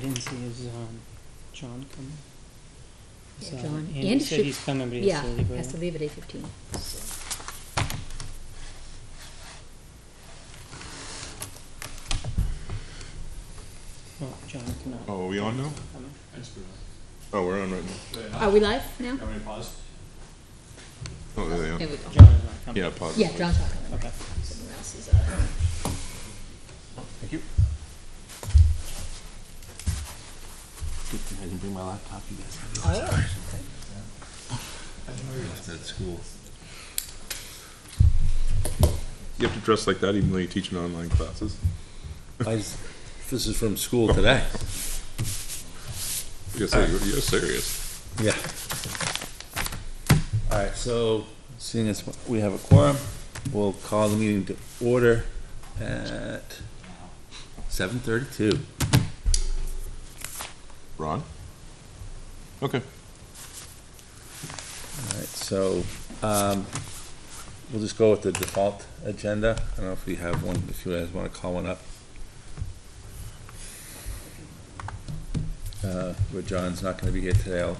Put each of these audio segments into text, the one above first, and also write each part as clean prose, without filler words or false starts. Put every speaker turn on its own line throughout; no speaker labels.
didn't see his, John coming.
Yeah,
So
John.
Andy said
should-
he's coming, but he
Yeah,
has to leave
has
early.
to leave at 8:15.
Oh, John cannot.
Oh, are we on now?
Coming.
Oh, we're on right now.
Are we live now?
Want me to pause?
Oh, there they
Here
are.
we go.
John is not coming.
Yeah, pause.
Yeah, John's not coming.
Okay.
Someone else is,
Thank you.
I didn't bring my laptop, you guys.
Oh,
Left it at school.
You have to dress like that even though you're teaching online classes?
This is from school today.
You're serious.
Yeah. All right, so seeing as we have a quorum, we'll call the meeting to order at 7:32.
Ron? Okay.
All right, so we'll just go with the default agenda. I don't know if we have one, if you guys want to call one up. Where John's not going to be here today, I'll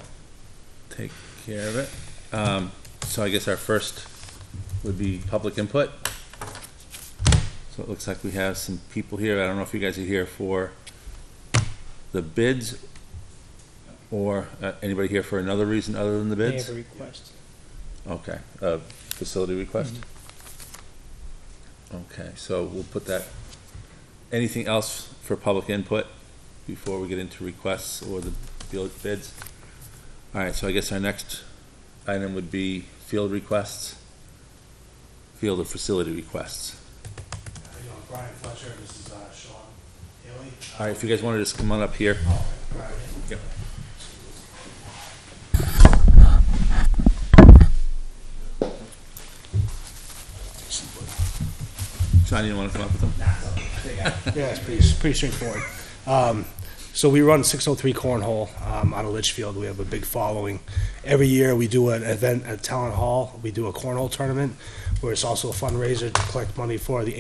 take care of it. So I guess our first would be public input. So it looks like we have some people here. I don't know if you guys are here for the bids or anybody here for another reason other than the
They
bids?
have a request.
Okay, facility request? Okay, so we'll put that, anything else for public input before we get into requests or the bids? All right, so I guess our next item would be field requests, field or facility requests.
How you doing? Brian Fletcher, this is Sean Haley.
All right, if you guys want to just come on up here.
Brian.
Yep. Sean, you want to come up with them?
Yeah, it's pretty straightforward. So we run 603 Cornhole out of Litchfield. We have a big following. Every year we do an event at Talent Hall. We do a cornhole tournament where it's also a fundraiser to collect money for the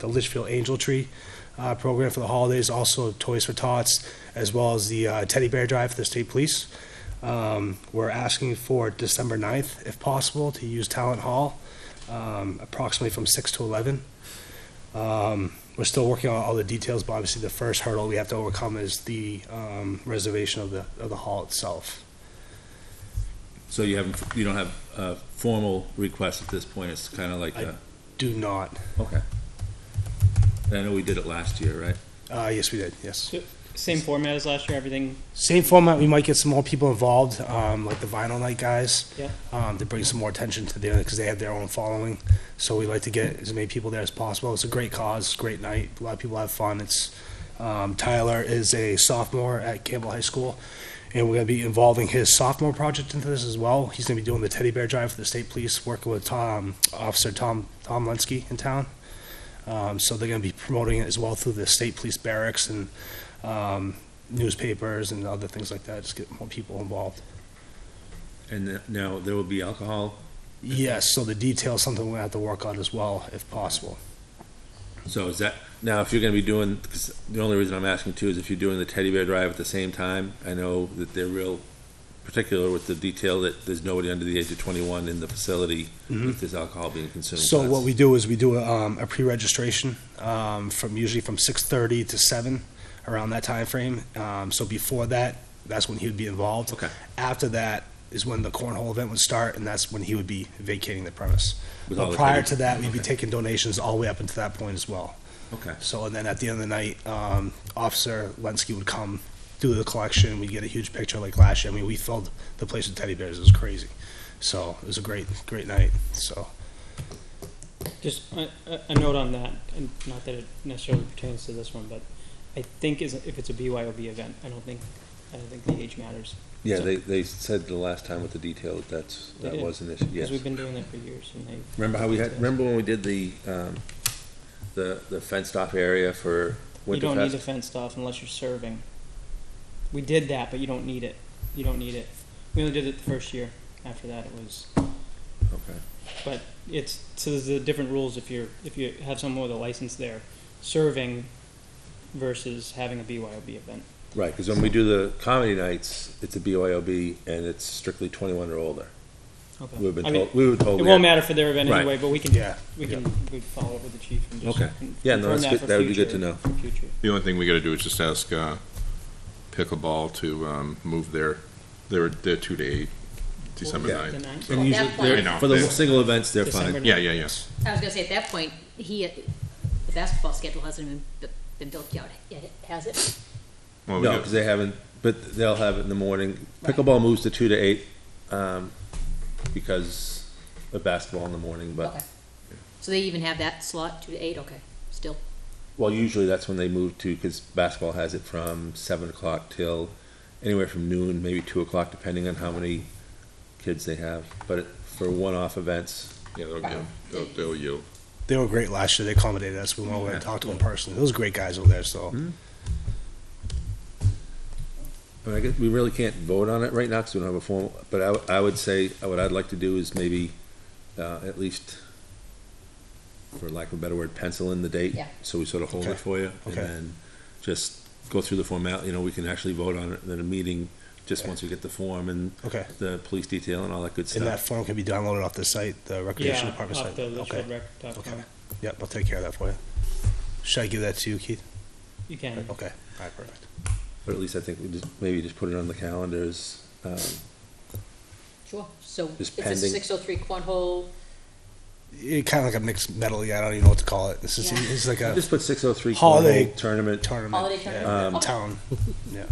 Litchfield Angel Tree program for the holidays. Also Toys for Tots, as well as the Teddy Bear Drive for the state police. We're asking for December 9th, if possible, to use Talent Hall, approximately from 6 to 11. We're still working on all the details, but obviously the first hurdle we have to overcome is the reservation of the hall itself.
So you don't have a formal request at this point, it's kind of like
I do not.
okay. And I know we did it last year, right?
Yes, we did, yes.
So, same format as last year, everything,
Same format, we might get some more people involved, like the Vinyl Night guys,
yeah?
to bring some more attention to them, because they have their own following. So we like to get as many people there as possible. It's a great cause, great night, a lot of people have fun. It's Tyler is a sophomore at Campbell High School, and we're going to be involving his sophomore project into this as well. He's going to be doing the Teddy Bear Drive for the state police, working with Officer Tom Linsky in town. So they're going to be promoting it as well through the state police barracks and newspapers and other things like that, just get more people involved.
And now there will be alcohol,
Yes, so the detail is something we're going to have to work on as well, if possible.
so is that, now if you're gonna be doing, 'cause the only reason I'm asking too is if you're doing the teddy bear drive at the same time, I know that they're real particular with the detail that there's nobody under the age of 21 in the facility if there's alcohol being consumed.
So
that's-
what we do is we do a pre-registration usually from 6:30 to 7, around that time frame. So before that, that's when he would be involved.
Okay,
After that is when the cornhole event would start, and that's when he would be vacating the premise.
With all
But
the
prior
teddy-
to that, we'd be
okay.
taking donations all the way up until that point as well.
okay,
So, and then at the end of the night, Officer Linsky would come, do the collection, we'd get a huge picture like last year. I mean, we filled the place with teddy bears, it was crazy. So, it was a great night, so.
Just a note on that, and not that it necessarily pertains to this one, but I think if it's a BYOB event, I don't think the age matters.
yeah,
So-
they said the last time with the detail that
They
that
did.
was an issue, yes.
Because we've been doing that for years, and they.
Remember when we did the fenced off area for
You don't need the
Winterfest?
fenced off unless you're serving. We did that, but you don't need it. You don't need it. We only did it the first year. After that, it was.
Okay,
But so there's the different rules if you have someone with a license there, serving versus having a BYOB event.
Right, because when we do the comedy nights, it's a BYOB and it's strictly 21 or older.
Okay.
We've been
I mean,
told, we were told.
it
we
won't
had-
matter for their event
Right.
anyway, but we can,
Yeah.
we'd follow up with the chief and just.
Okay. Yeah, no,
confirm
that's good.
for
That would be good to
future-
know.
For future.
The only thing we gotta do is just ask, pickleball to, move their 2 to 8, December
Yeah.
9th.
The ninth?
And
At
usually,
that point-
I know.
for the
Yeah.
single events, they're
December
fine.
Yeah, yeah, yeah.
I was gonna say, at that point, the basketball schedule hasn't even been built yet, has it?
Well, we
No,
got-
because they haven't, but they'll have it in the morning. Pickleball moves to 2 to 8, because of basketball in the morning, but,
Okay. So they even have that slot, 2 to 8, okay, still.
well, usually that's when they move to, because basketball has it from 7 o'clock till anywhere from noon, maybe 2 o'clock, depending on how many kids they have. But for one-off events,
Yeah, they'll yield.
They were great last year. They accommodated us. We went over and talked to them personally. Those great guys over there, so.
I mean, I guess we really can't vote on it right now because we don't have a formal, but I would say, what I'd like to do is maybe, at least, for lack of a better word, pencil in the date.
Yeah.
So we sort of hold
Okay.
it for you. And
Okay.
then just go through the format, we can actually vote on it at a meeting, just once we get the form and
Okay.
the police detail and all that good
And that
stuff.
form can be downloaded off the site, the recreation
Yeah,
department
off
site?
the
Okay.
litchfieldrec.com.
Okay. Yep, I'll take care of that for you. Should I give that to you, Keith?
You can.
Okay, all right, perfect.
But at least I think we maybe just put it on the calendars.
Sure, so
Just
it's a
pending.
603 cornhole,
It kind of like a mixed medley. I don't even know what to call it. This is
Yeah.
it's like a
Just put 603
Holiday
cornhole tournament
tournament.
Holiday tournament. Okay.
Town. Yeah.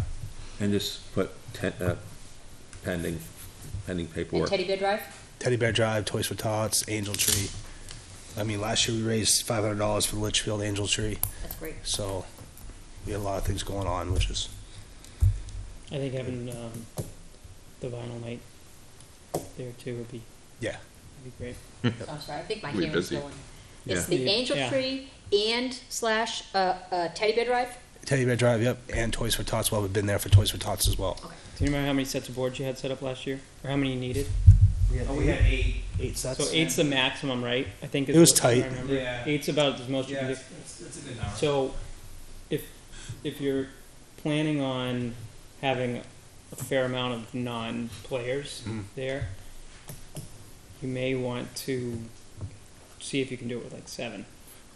and just put pending
and
paperwork.
Teddy Bear Drive?
Teddy Bear Drive, Toys for Tots, Angel Tree. I mean, last year we raised $500 for the Litchfield Angel Tree,
That's great.
so we had a lot of things going on, which is
I think having, the vinyl night there too would be.
Yeah.
Would be great.
So I'm sorry, I think my
We're
hearing's
busy.
going. It's
Yeah.
the
Yeah.
Angel
Yeah.
Tree and slash, Teddy Bear Drive?
Teddy Bear Drive. Yep, and Toys for Tots. Well, we've been there for Toys for Tots as well.
Okay.
Do you remember how many sets of boards you had set up last year? Or how many you needed?
We had
8.
So eight's the maximum, right? I think is
It was
what I
tight.
remember.
Yeah.
Eight's about as most you
Yeah,
can
it's,
get.
it's a good number.
So, if you're planning on having a fair amount of non-players
Mhm.
there, you may want to see if you can do it with like 7.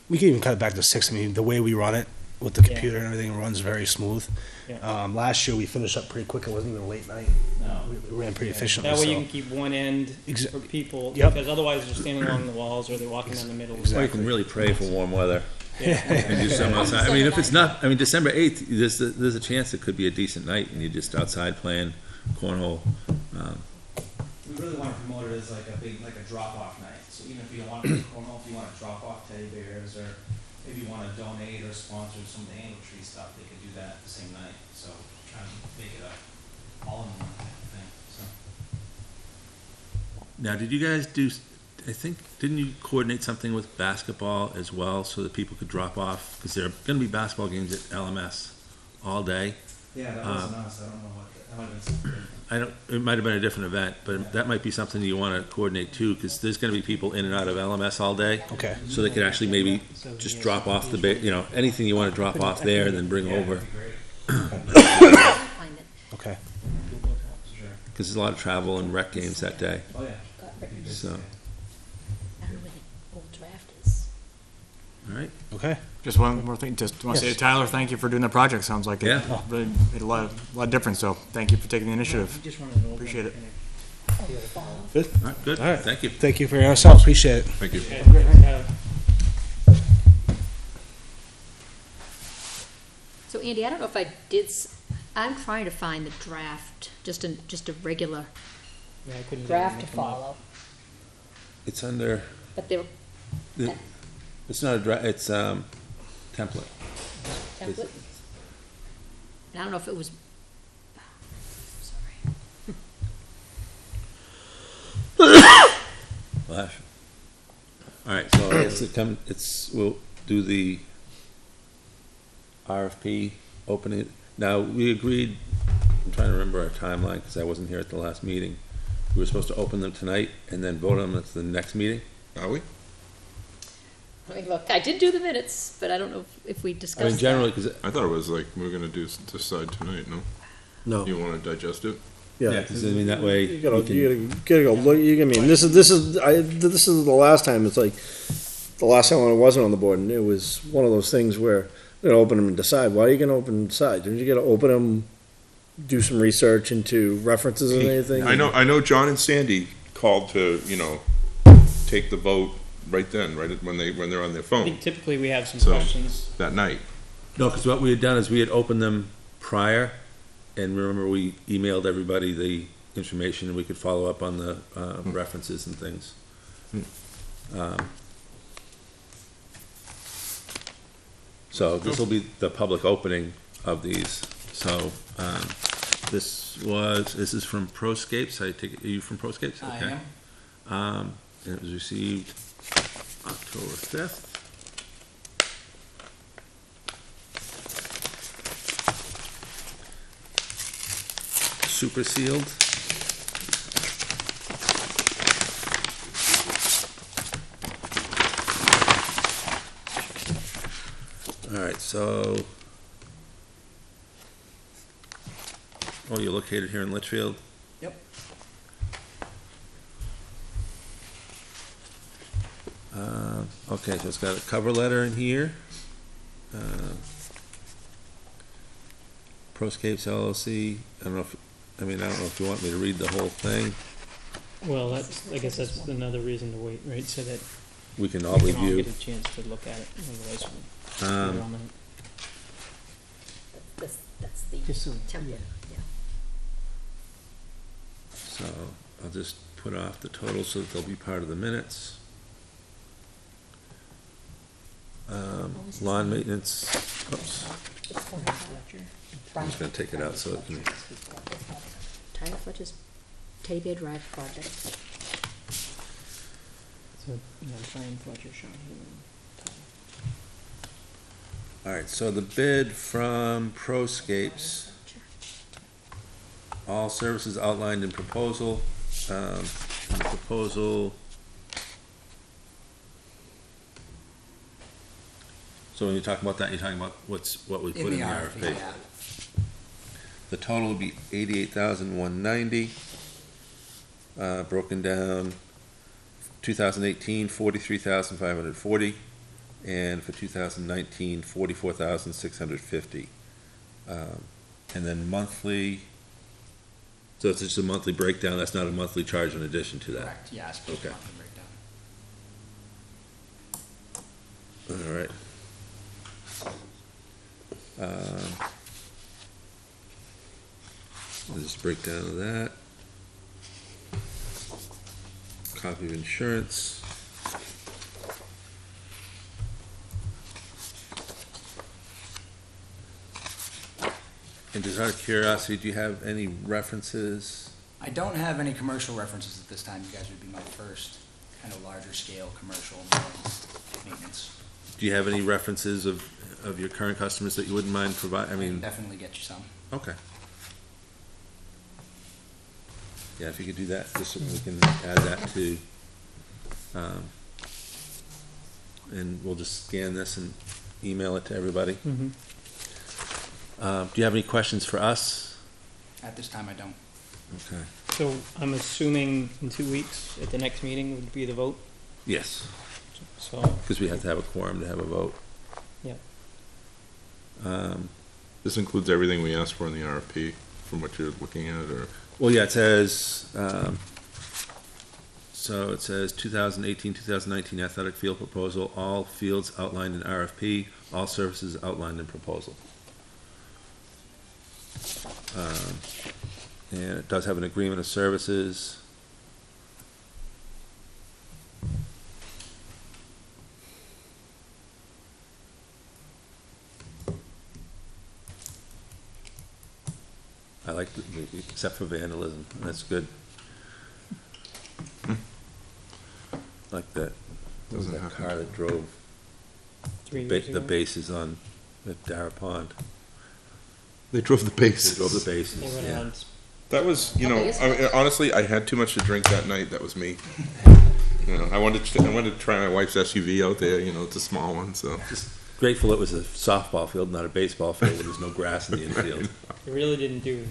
We can even cut it back to 6. I mean, the way we run it with the
Yeah.
computer and everything runs very smooth.
Yeah.
Last year we finished up pretty quick. It wasn't even a late night.
No.
We ran pretty efficiently.
That way
so.
you can keep one end
Exa-
for people,
Yep.
because otherwise they're standing along the walls or they're walking down the middle.
Exactly.
Or you can really pray for warm weather
Yeah.
and do some outside. I mean, if it's not, I mean, December 8th, there's a chance it could be a decent night and you're just outside playing cornhole.
We really want to promote it as like a drop-off night. So even if you don't want to play cornhole, if you want to drop off teddy bears, or maybe you want to donate or sponsor some of the Angel Tree stuff, they could do that the same night. So try and make it a all-in-one type of thing. So
Now, did you guys do, I think, didn't you coordinate something with basketball as well so that people could drop off? Because there are going to be basketball games at LMS all day.
yeah, that wasn't us. I don't know what that might have been something different.
It might have been a different event, but that might be something you want to coordinate too, because there's going to be people in and out of LMS all day.
Okay.
So they could actually maybe just drop off anything you want to drop off there and then bring
Yeah,
over.
that'd be great.
Find it.
Okay.
Sure.
Because there's a lot of travel and rec games that day,
Oh yeah.
Got written.
so,
I don't know where the old draft is.
all right.
Okay.
Just one more thing, just want to say to Tyler, thank you for doing the project, sounds like it
Yeah.
really made a lot of difference, so thank you for taking the initiative. Appreciate it.
Good.
All right, good,
All right.
thank you.
Thank you for your help. Appreciate it.
Thank you.
So Andy, I don't know if I did, I'm trying to find the draft, just a regular
Yeah, I couldn't get
draft
them
to
come up.
follow.
It's under,
But there,
it's not it's template.
template? And I don't know if it was, sorry.
Flash. All right, so we'll do the RFP opening. Now, we agreed, I'm trying to remember our timeline because I wasn't here at the last meeting. We were supposed to open them tonight and then vote on them at the next meeting.
Are we?
Let me look. I did do the minutes, but I don't know if we
I
discussed
mean,
that.
generally, because,
I thought it was like, we were gonna decide tonight, no?
No,
You wanna digest it?
yeah,
yeah.
'cause I mean, that way.
You gotta,
we can-
you gotta go look, I mean, this is the last time, it's like, the last time when I wasn't on the board, and it was one of those things where, you know, open them and decide, why are you gonna open and decide? Don't you gotta open them, do some research into references and anything?
I know John and Sandy called to, take the vote right then, right when they're on their
I
phone
think typically we have some
So-
questions.
that night.
No, because what we had done is we had opened them prior, and remember, we emailed everybody the information, and we could follow up on the references and things. So this will be the public opening of these. So this is from Proscapes. I take it, are you from Proscapes?
I
Okay.
am.
And it was received October 5th. Super sealed. All right, so. Oh, you're located here in Litchfield?
Yep.
Okay, so it's got a cover letter in here. Proscapes LLC, I don't know if you want me to read the whole thing.
Well, I guess that's another reason to wait, right, so that
We can all
we can all
review.
get a chance to look at it, otherwise we'll
Um,
we're on it.
That's the
Just so,
template, yeah.
So I'll just put off the total so that they'll be part of the minutes. Lawn maintenance, oops, I'm just gonna take it out so it can,
Tyler Fletcher's Teddy Bear Drive project.
so, Brian Fletcher shot here.
all right, so the bid from Proscapes, all services outlined in proposal, the proposal. So when you're talking about that, you're talking about what we put in the RFP.
yeah.
The total would be 88,190, broken down, 2018, 43,540, and for 2019, 44,650. And then monthly, so it's just a monthly breakdown, that's not a monthly charge in addition to that?
Correct, yeah, it's supposed to
Okay.
be breakdown.
All right. I'll just break down that. Copy of insurance. And just out of curiosity, do you have any references?
I don't have any commercial references at this time. You guys would be my first kind of larger scale commercial maintenance.
Do you have any references of your current customers that you wouldn't mind provide, I
I can
mean,
definitely get you some.
okay. Yeah, if you could do that, just so we can add that to, and we'll just scan this and email it to everybody.
Mm-hmm.
Do you have any questions for us?
At this time, I don't.
Okay.
So I'm assuming in 2 weeks, at the next meeting would be the vote,
Yes,
so,
because we have to have a quorum to have a vote.
Yep.
This includes everything we asked for in the RFP, from what you're looking at, or?
Well, yeah, it says, so it says 2018, 2019 athletic field proposal, all fields outlined in RFP, all services outlined in proposal. And it does have an agreement of services. I like, except for vandalism, that's good. Like that, what was
Doesn't
that
happen.
car that drove
3 years
the
ago.
bases on at Dara Pond?
They drove the
They
bases.
drove the bases,
They went
yeah.
around
That was,
How big is
honestly, I had too much to drink that night, that was me. You know, I wanted to try my wife's SUV out there, you know, it's a small one, so.
Just grateful it was a softball field, not a baseball field, where there's no grass in the infield.
It really didn't do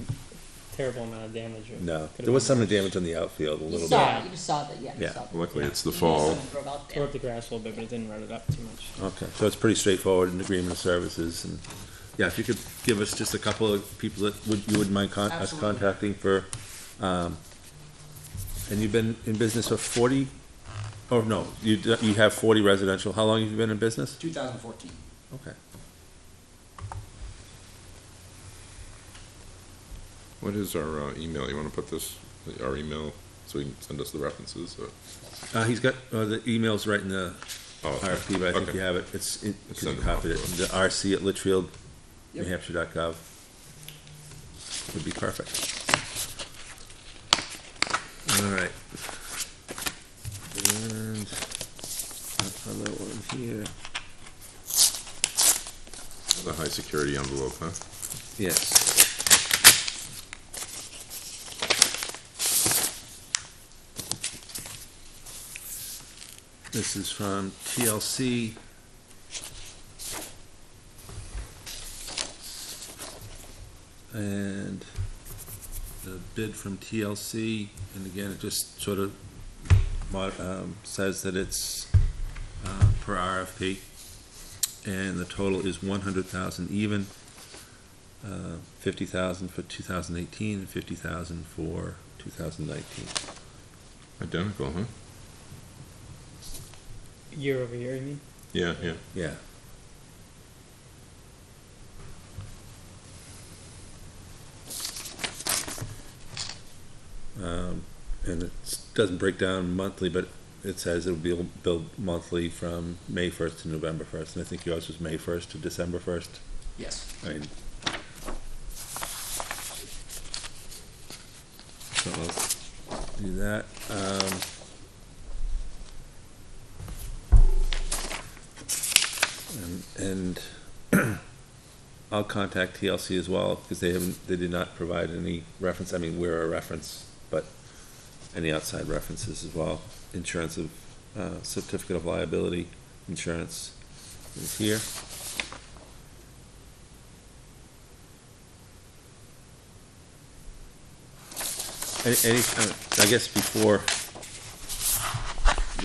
a terrible amount of damage.
No,
Could've
there was
been
some
worse.
damage on the outfield, a
You
little
saw
bit.
it, you just saw that, yeah. you
Yeah.
saw that.
Luckily, it's the
Yeah,
fall.
someone drove out there.
Tore up the grass a little bit, but it didn't rut it up too much.
Okay, so it's pretty straightforward in agreement of services, and, yeah, if you could give us just a couple of people that you wouldn't mind us
Absolutely.
contacting for, and you've been in business for 40, oh, no, you have 40 residential, how long have you been in business?
2014.
Okay.
What is our email? You wanna put this, our email, so he can send us the references, or?
He's got, the email's right in the
Oh, okay.
RFP, but I think
Okay.
you have it, it's, you
Send
can
them
copy it,
off to us.
the RC at Litchfield,
Yep.
NewHampshire.gov. Would be perfect. All right. And another one here.
The high security envelope, huh?
Yes. This is from TLC. And the bid from TLC, and again, it just sort of says that it's per RFP, and the total is 100,000 even, 50,000 for 2018 and 50,000 for 2019.
Identical, huh?
Year over year, you mean?
Yeah, yeah.
Yeah. And it doesn't break down monthly, but it says it'll be billed monthly from May 1st to November 1st, and I think yours was May 1st to December 1st.
Yes.
I mean, so I'll do that. And I'll contact TLC as well, because they did not provide any reference, I mean, we're a reference, but any outside references as well. Insurance of, certificate of liability, insurance is here. Any, I guess before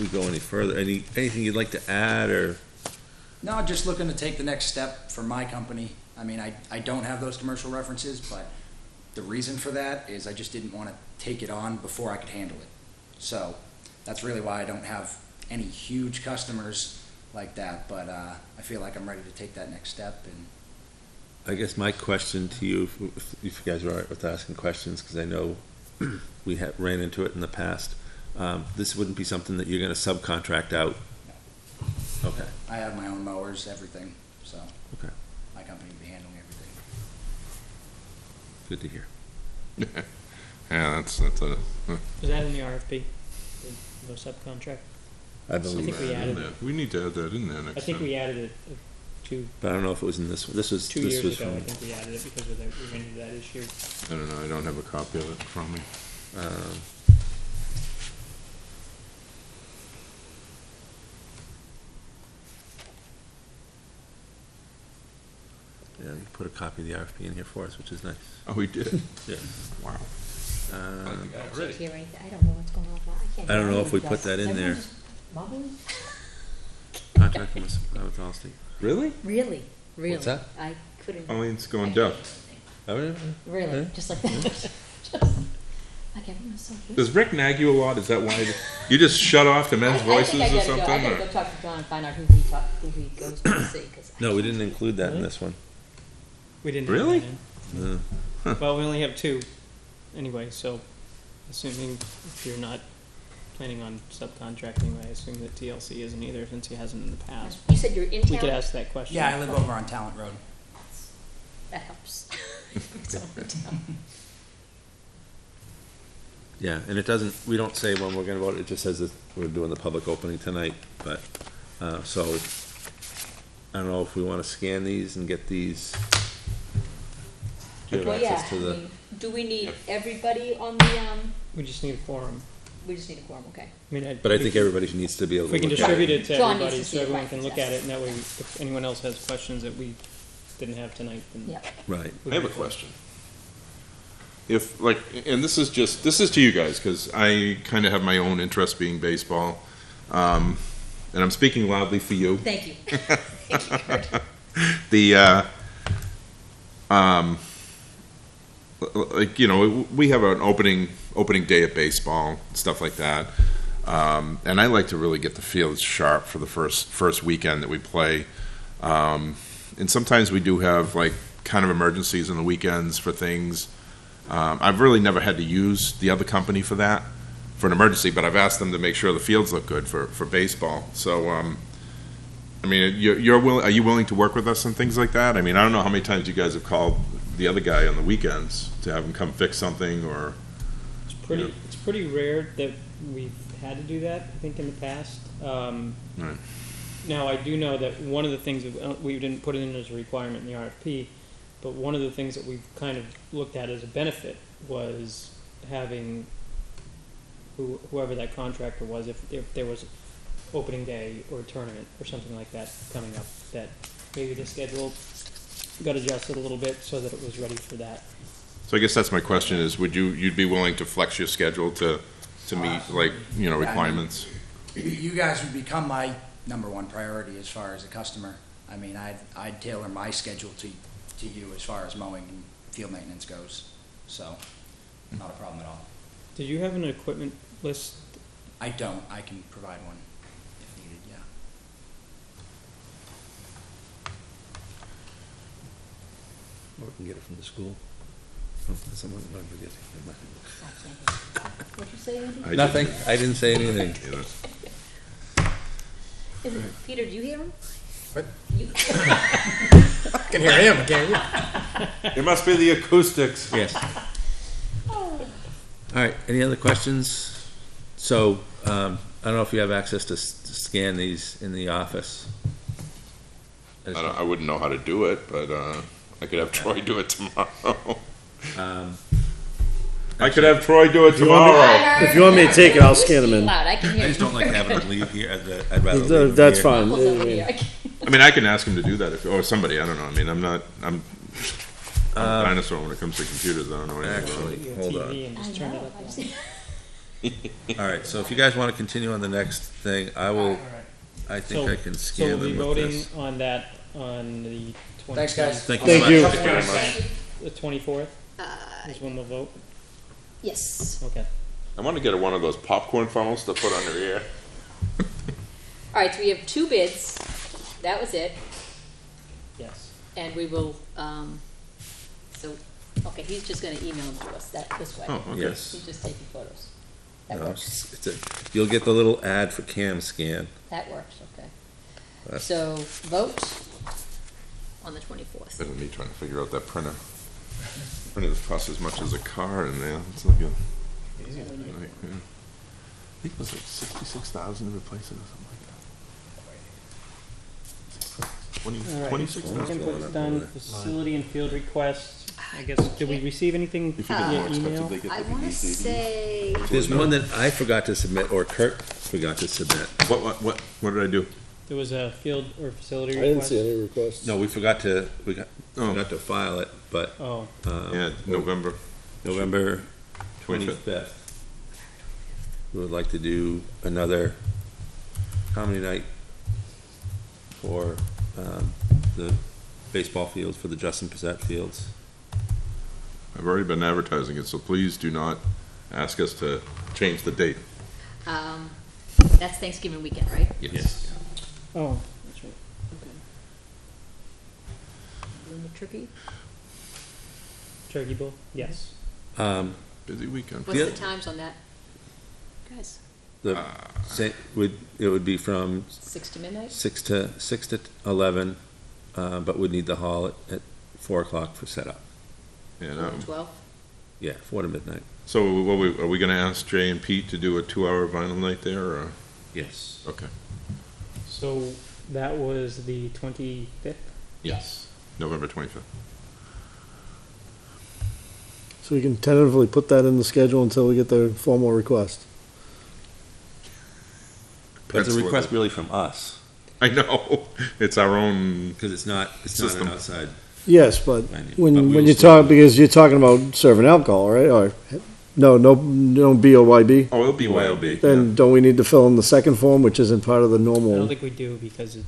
we go any further, anything you'd like to add, or?
No, just looking to take the next step for my company. I mean, I don't have those commercial references, but the reason for that is I just didn't want to take it on before I could handle it. So that's really why I don't have any huge customers like that, but I feel like I'm ready to take that next step. And
I guess my question to you, if you guys are all right with asking questions, because I know we ran into it in the past, this wouldn't be something that you're gonna subcontract out? Okay,
I have my own mowers, everything, so
okay,
my company will be handling everything.
good to hear.
Yeah, that's a,
Was that in the RFP? No subcontract?
I believe,
think we added it.
we need to add that in there next
I think
time.
we added it
but I don't know if it was in this one, this was
2 years
from,
ago. I think we added it because of we ran into that issue.
I don't know, I don't have a copy of it from me.
yeah, you put a copy of the RFP in here for us, which is nice.
Oh, we did?
Yeah.
Wow.
Check here, right? I don't know what's going on.
I don't know if we
hear
put that in there.
Everyone's mumbling?
Contract from Allstate.
Really?
Really, really.
What's that?
I couldn't.
Eileen's going
I
deaf.
couldn't-
Oh,
Really,
Yeah.
just like that. Just, like everyone's so weird.
Does Rick nag you a lot? Is that why you just shut off the men's
I
voices
think I
or
gotta
something?
Go. I gotta
or-
go talk to John and find out who he goes to see. 'Cause I
No, we didn't include that in
Really?
this one.
We didn't.
Really?
Have that
No.
in. Well, we only have 2 anyway, so assuming if you're not planning on subcontracting, I assume that TLC isn't either, since he hasn't in the past.
You said you're in town?
We could ask that question.
Yeah, I live over on Talent Road.
That helps. It's all in town.
Yeah, and it doesn't, we don't say when we're gonna vote, it just says that we're doing the public opening tonight, but, so, I don't know if we wanna scan these and get these. Do you have
Well, yeah,
access to
I
the,
mean, do we need everybody on the,
We just need a forum.
we just need a quorum, okay.
I mean,
But I think everybody needs to be able
if
to
we can
look at
distribute
it.
it to
John needs
everybody,
to see
so
it,
everyone
right,
can look
yeah.
at it, and that way, if anyone else has questions that we didn't have tonight, then.
Yeah.
Right.
I have a question. If, like, and this is to you guys, because I kind of have my own interest being baseball, and I'm speaking loudly for you.
Thank you. Thank you, Kurt.
The, like, you know, we have an opening day at baseball, stuff like that. And I like to really get the fields sharp for the first weekend that we play. And sometimes we do have like kind of emergencies on the weekends for things. I've really never had to use the other company for that, for an emergency, but I've asked them to make sure the fields look good for baseball. So, I mean, are you willing to work with us on things like that? I mean, I don't know how many times you guys have called the other guy on the weekends to have him come fix something, or
It's pretty rare that we've had to do that, I think, in the past.
Right.
Now, I do know that one of the things, that we didn't put it in as a requirement in the RFP, but one of the things that we've kind of looked at as a benefit was having whoever that contractor was, if there was opening day or a tournament or something like that coming up, that maybe the schedule got adjusted a little bit so that it was ready for that.
So I guess that's my question is, you'd be willing to flex your schedule to meet, like, you know, requirements?
You guys would become my number one priority as far as a customer. I mean, I'd tailor my schedule to you as far as mowing and field maintenance goes, so not a problem at all.
Did you have an equipment list?
I don't. I can provide one if needed, yeah.
Or we can get it from the school. Oh, someone might forget.
What'd you say, Andy?
Nothing. I didn't say anything.
Peter, do you hear him?
What?
You-
I can hear him, can't you?
It must be the acoustics.
Yes. All right, any other questions? So, I don't know if you have access to scan these in the office.
I wouldn't know how to do it, but I could have Troy do it tomorrow. I could have Troy do it tomorrow.
If you want me to take it, I'll scan them in.
Loud, I can hear
I
you.
just don't like having them leave here. I'd rather leave them
That's
here.
fine.
Uncle's over here. I can't-
I mean, I can ask him to do that, or somebody, I don't know. I mean, I'm a dinosaur when it comes to computers, I don't know anything about it.
Actually,
Your
hold
TV
on.
and
I
just turn it
know,
up.
I just-
All right, so if you guys want to continue on the next thing, I will, I think I can
So
scan
we'll be
them with
voting
this.
on that on the 20th.
Thanks, guys.
Thank you
Thank
so
you.
much.
The 24th is when we'll vote?
Yes.
Okay.
I want to get one of those popcorn funnels to put under here.
All right, so we have 2 bids. That was it.
Yes.
And we will, okay, he's just gonna email them to us this way.
Oh, okay.
Yes.
He's just taking photos. That
No,
works.
you'll get the little ad for cam scan.
That works, okay.
That's-
So, vote on the 24th.
Better than me trying to figure out that printer. Printers cost as much as a car in there. It's like a, I think it was like 66,000 to replace it or something like that.
All right.
26,000.
Input's done, facility and field requests. I guess, did we receive anything
If you get more
via
expensive,
email?
they get
I
the
wanna
ECD.
say,
There's one that I forgot to submit, or Kurt forgot to submit.
What did I do?
There was a field or facility
I didn't
request?
see any requests.
No, we forgot to
Oh.
file it, but,
Oh,
Yeah, November.
November
25th.
25th. We would like to do another comedy night for the baseball fields, for the Justin Passett fields.
I've already been advertising it, so please do not ask us to change the date.
that's Thanksgiving weekend, right?
Yes.
oh, that's right. Okay.
Doing the turkey?
Turkey Bowl? Yes.
Busy weekend.
What's
Yeah.
the times on that? Guys,
It would be from
6 to midnight?
6 to 11, but we'd need the hall at 4 o'clock for setup.
Yeah,
12?
Yeah, 4 to midnight.
So are we going to ask Jay and Pete to do a 2-hour vinyl night there, or?
Yes.
Okay.
So that was the 25th?
Yes. November 25th.
So we can tentatively put that in the schedule until we get the formal request.
But it's a
pencil
request
it.
really from us,
I know, it's our own,
because it's not an
System.
outside.
Yes, but
I mean, but
when
we
you
will still-
talk, because you're talking about serving alcohol, right? Or, no BOYB?
oh, it'll be YOB.
Then don't we need to fill in the second form, which isn't part of the
I don't
normal?
think we do because we're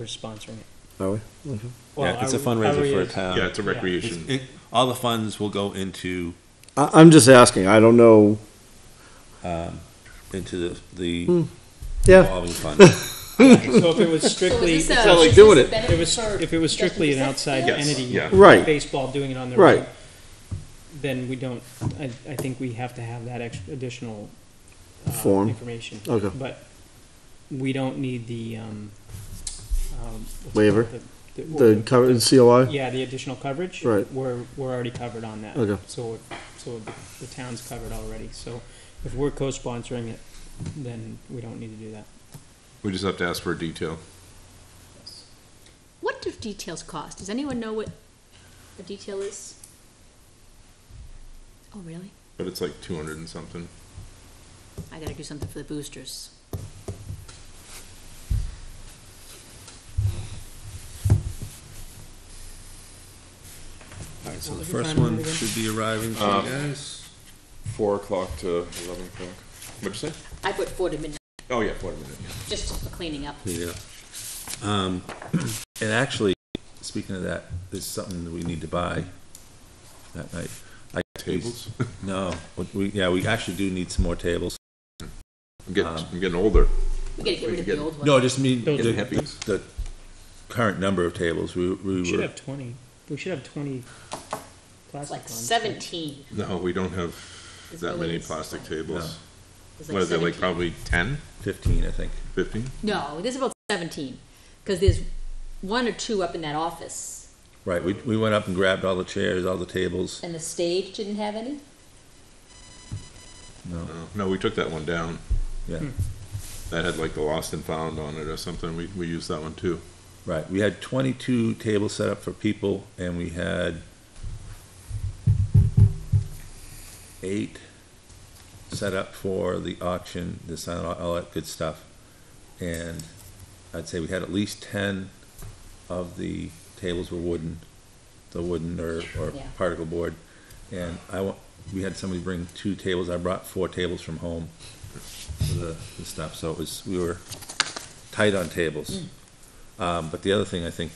sponsoring it.
Are we?
Well,
Yeah, it's a
our
fundraiser for a
is-
town.
Yeah, it's a recreation.
All the funds will go into,
I'm just asking, I don't know.
into the
Yeah,
revolving fund.
So if it was strictly,
Is this
not like doing it.
if it was, if it was strictly an outside
Yes,
entity,
yeah.
Right.
baseball doing it on their
Right.
own, then we don't, I think we have to have that additional,
Form.
information.
Okay.
But we don't need the, what's it
Waiver?
called?
the covered COI?
Yeah, the additional coverage.
Right.
We're already covered on that.
Okay.
So the town's covered already. So if we're co-sponsoring it, then we don't need to do that.
We just have to ask for a detail.
What do details cost? Does anyone know what a detail is? Oh, really?
But it's like 200 and something.
I gotta do something for the boosters.
All right, so
What
the
was the
first
time on
one
it again?
should be arriving to you guys.
4 o'clock to 11 o'clock. What'd you say?
I put 4 to midnight,
Oh, yeah, 4 minutes. Yeah.
just for cleaning up.
Yeah. And actually, speaking of that, there's something that we need to buy that night.
Tables?
No, we actually do need some more tables.
I'm getting older.
We gotta get rid of the old one.
No, just mean
Those
the,
are
hippies.
the current number of tables. We
We should
were,
have 20. We should have 20
It's
plastic
like
ones.
17.
No, we don't have
There's
that many
millions.
plastic
No.
tables.
It's
What is it, like
17.
probably 10,
15, I think.
15?
No, there's about 17, because there's 1 or 2 up in that office,
Right, we went up and grabbed all the chairs, all the tables.
and the stage didn't have any.
No,
No, we took that one down.
yeah,
That had like the lost and found on it or something. We used that one too.
right. We had 22 tables set up for people, and we had 8 set up for the auction, the sign, all that good stuff. And I'd say we had at least 10 of the tables were wooden, or
Yeah.
particle board. And we had somebody bring 2 tables. I brought 4 tables from home for the stuff. So we were tight on tables. But the other thing, I think,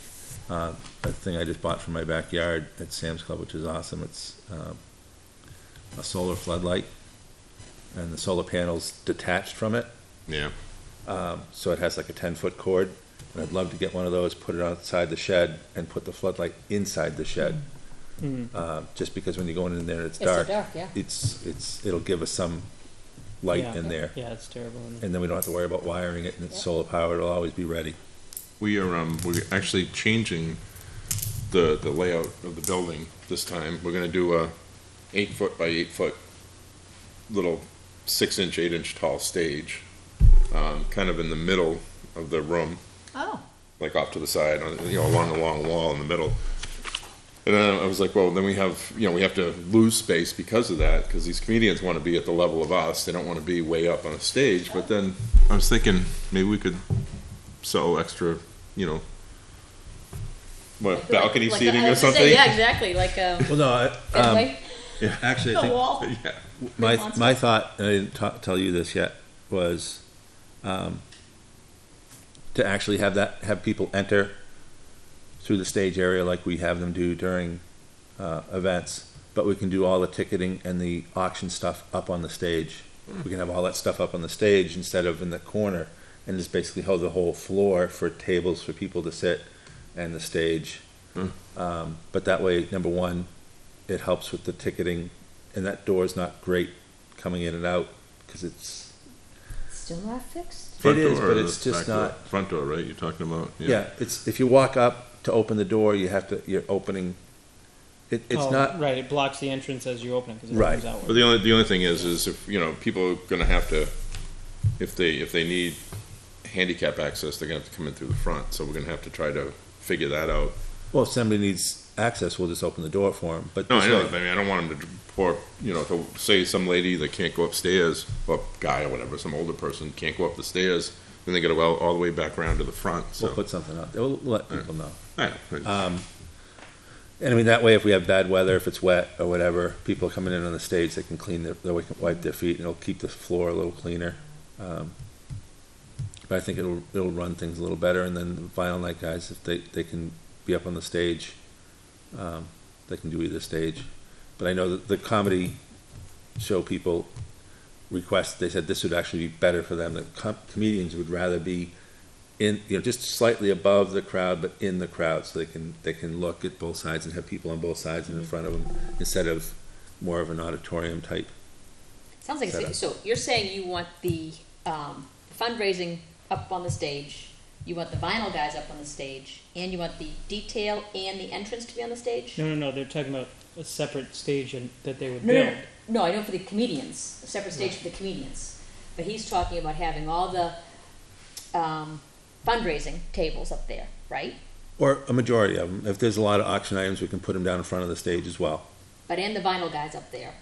a thing I just bought from my backyard at Sam's Club, which is awesome, it's a solar floodlight, and the solar panel's detached from it.
Yeah.
So it has like a 10-foot cord, and I'd love to get one of those, put it outside the shed, and put the floodlight inside the shed. Just because when you're going in there and it's
It's so
dark,
dark, yeah.
it'll give us some light
Yeah.
in there,
Yeah, it's terrible.
and then we don't have to worry about wiring it, and it's solar powered, it'll always be ready.
We're actually changing the layout of the building this time. We're gonna do a 8-foot by 8-foot little 6-inch, 8-inch tall stage, kind of in the middle of the room,
Oh,
like off to the side, along the long wall in the middle. And then I was like, well, then we have to lose space because of that, because these comedians want to be at the level of us. They don't want to be way up on a stage. But then I was thinking maybe we could sell extra, balcony
like
seating
I
or
was gonna
something.
say, yeah, exactly, like
Well, no,
Fenway,
actually, I
the
think
wall.
Yeah.
my thought, and I didn't tell you this yet, was to actually have people enter through the stage area like we have them do during events, but we can do all the ticketing and the auction stuff up on the stage. We can have all that stuff up on the stage instead of in the corner, and just basically hold the whole floor for tables for people to sit and the stage. But that way, number one, it helps with the ticketing, and that door's not great coming in and out because it's
Still not fixed?
Front
It is,
door
but
or
it's
the
just
back door?
not-
Front door, right? You're talking about?
yeah. It's if you walk up to open the door, you're opening. It's
Oh,
not
right. It blocks the entrance as you open it because it
Right.
comes outward.
But the only thing is if people are going to have to, if they need handicap access, they're going to have to come in through the front. So we're going to have to try to figure that out.
well. If somebody needs access, we'll just open the door for them, but.
No,
this
I know,
way-
I mean, I don't want them to pour, to say some lady that can't go upstairs, or guy or whatever, some older person can't go up the stairs, then they gotta go all the way back around to the front, so.
We'll put something up, we'll let people know.
I know.
And I mean, that way, if we have bad weather, if it's wet or whatever, people coming in on the stage, they can clean they can wipe their feet, and it'll keep the floor a little cleaner. But I think it'll run things a little better, and then the Vinyl Night guys, if they can be up on the stage, they can do either stage. But I know that the comedy show people request, they said this would actually be better for them, that comedians would rather be in, just slightly above the crowd, but in the crowd, so they can look at both sides and have people on both sides and in front of them, instead of more of an auditorium type.
Sounds like,
Setup.
so you're saying you want the fundraising up on the stage, you want the vinyl guys up on the stage, and you want the detail and the entrance to be on the stage?
No, they're talking about a separate stage that they would
No,
build.
no, I know for the comedians, a separate stage for the comedians. But he's talking about having all the fundraising tables up there, right?
Or a majority of them. If there's a lot of auction items, we can put them down in front of the stage as well.
But and the vinyl guys up there.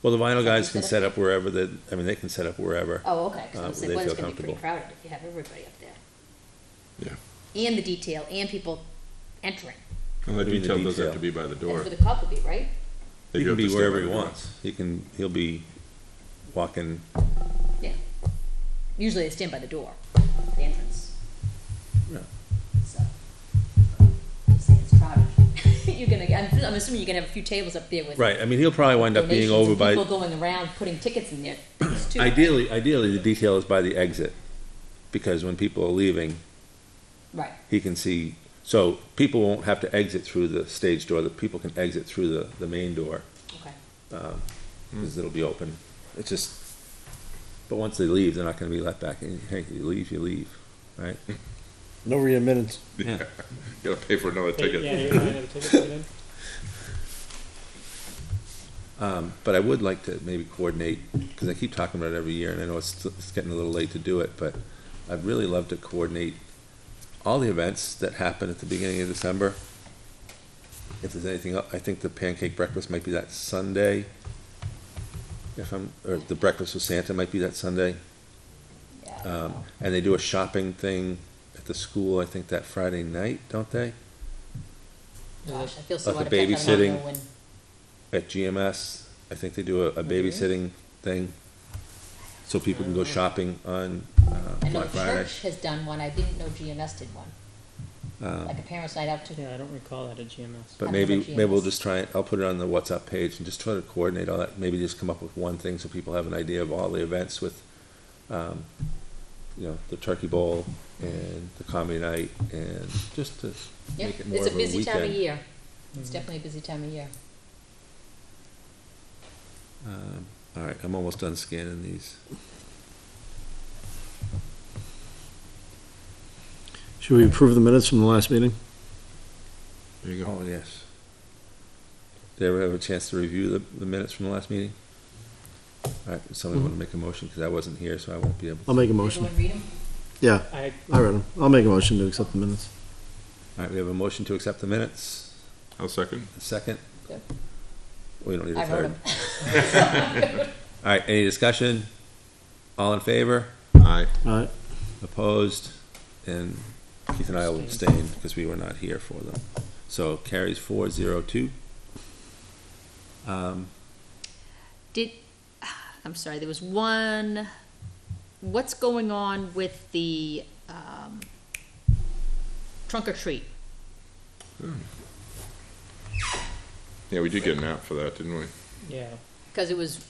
Well, the vinyl guys
Set
can
up-
set up wherever they can set up wherever.
Oh, okay, because I was
where
saying,
they
well, it's
feel
gonna be pretty
comfortable.
crowded if you have everybody up there.
Yeah.
And the detail, and people entering.
And the
Maybe the
detail does have
detail.
to be by the door.
That's where the cop would be, right?
They
He
do
can
have to
be
stay
wherever
by
he
the door.
wants. He'll be walking.
Yeah. Usually they stand by the door, the entrance.
Yeah.
So, just saying it's crowded. I'm assuming you're gonna have a few tables up there with
Right. I mean, he'll probably wind up being
donations
over
and
by.
people going around putting tickets in there too.
Ideally, the detail is by the exit, because when people are leaving,
Right.
he can see. So people won't have to exit through the stage door. The people can exit through the main door,
Okay.
because it'll be open. It's just. But once they leave, they're not going to be let back in. Hey, you leave, right?
No readmittance.
Yeah.
You gotta pay for another ticket.
Yeah, you're gonna have a ticket to get in.
But I would like to maybe coordinate, because I keep talking about it every year, and I know it's getting a little late to do it, but I'd really love to coordinate all the events that happen at the beginning of December. If there's anything else, I think the pancake breakfast might be that Sunday. Or the breakfast with Santa might be that Sunday.
Yeah.
And they do a shopping thing at the school, I think that Friday night, don't they?
Gosh, I feel so
Like
out
a
of touch. I don't
babysitting.
know when.
At GMS, I think they do a babysitting thing, so people can go shopping on
I know
Black
the
Friday.
church has done one. I didn't know GMS did one. Like a parents' night out too.
Yeah, I don't recall that at GMS.
But
I
maybe
remember
we'll
GMS.
just try it, I'll put it on the WhatsApp page and just try to coordinate all that, maybe just come up with one thing so people have an idea of all the events with, the turkey bowl and the comedy night, and just to
Yep,
make it more
it's
of
a
a
busy time of
weekend.
year. It's definitely a busy time of year.
All right, I'm almost done scanning these.
Should we approve the minutes from the last meeting?
There you go.
Oh, yes. Did everyone have a chance to review the minutes from the last meeting? All right, does somebody want to make a motion, because I wasn't here, so I won't be able to.
I'll make a motion.
Everyone read them?
Yeah,
I
I read them. I'll make a motion to accept the minutes.
All right, we have a motion to accept the minutes.
I'll second.
A second?
Good.
We don't need a
I wrote
third.
them.
All right, any discussion? All in favor?
Aye.
All right.
Opposed? And Keith and I will abstain because we were not here for them. So carries 4-0-2.
I'm sorry, there was one, what's going on with the, trunk or treat?
Yeah, we did get an app for that, didn't we?
yeah,
Because it was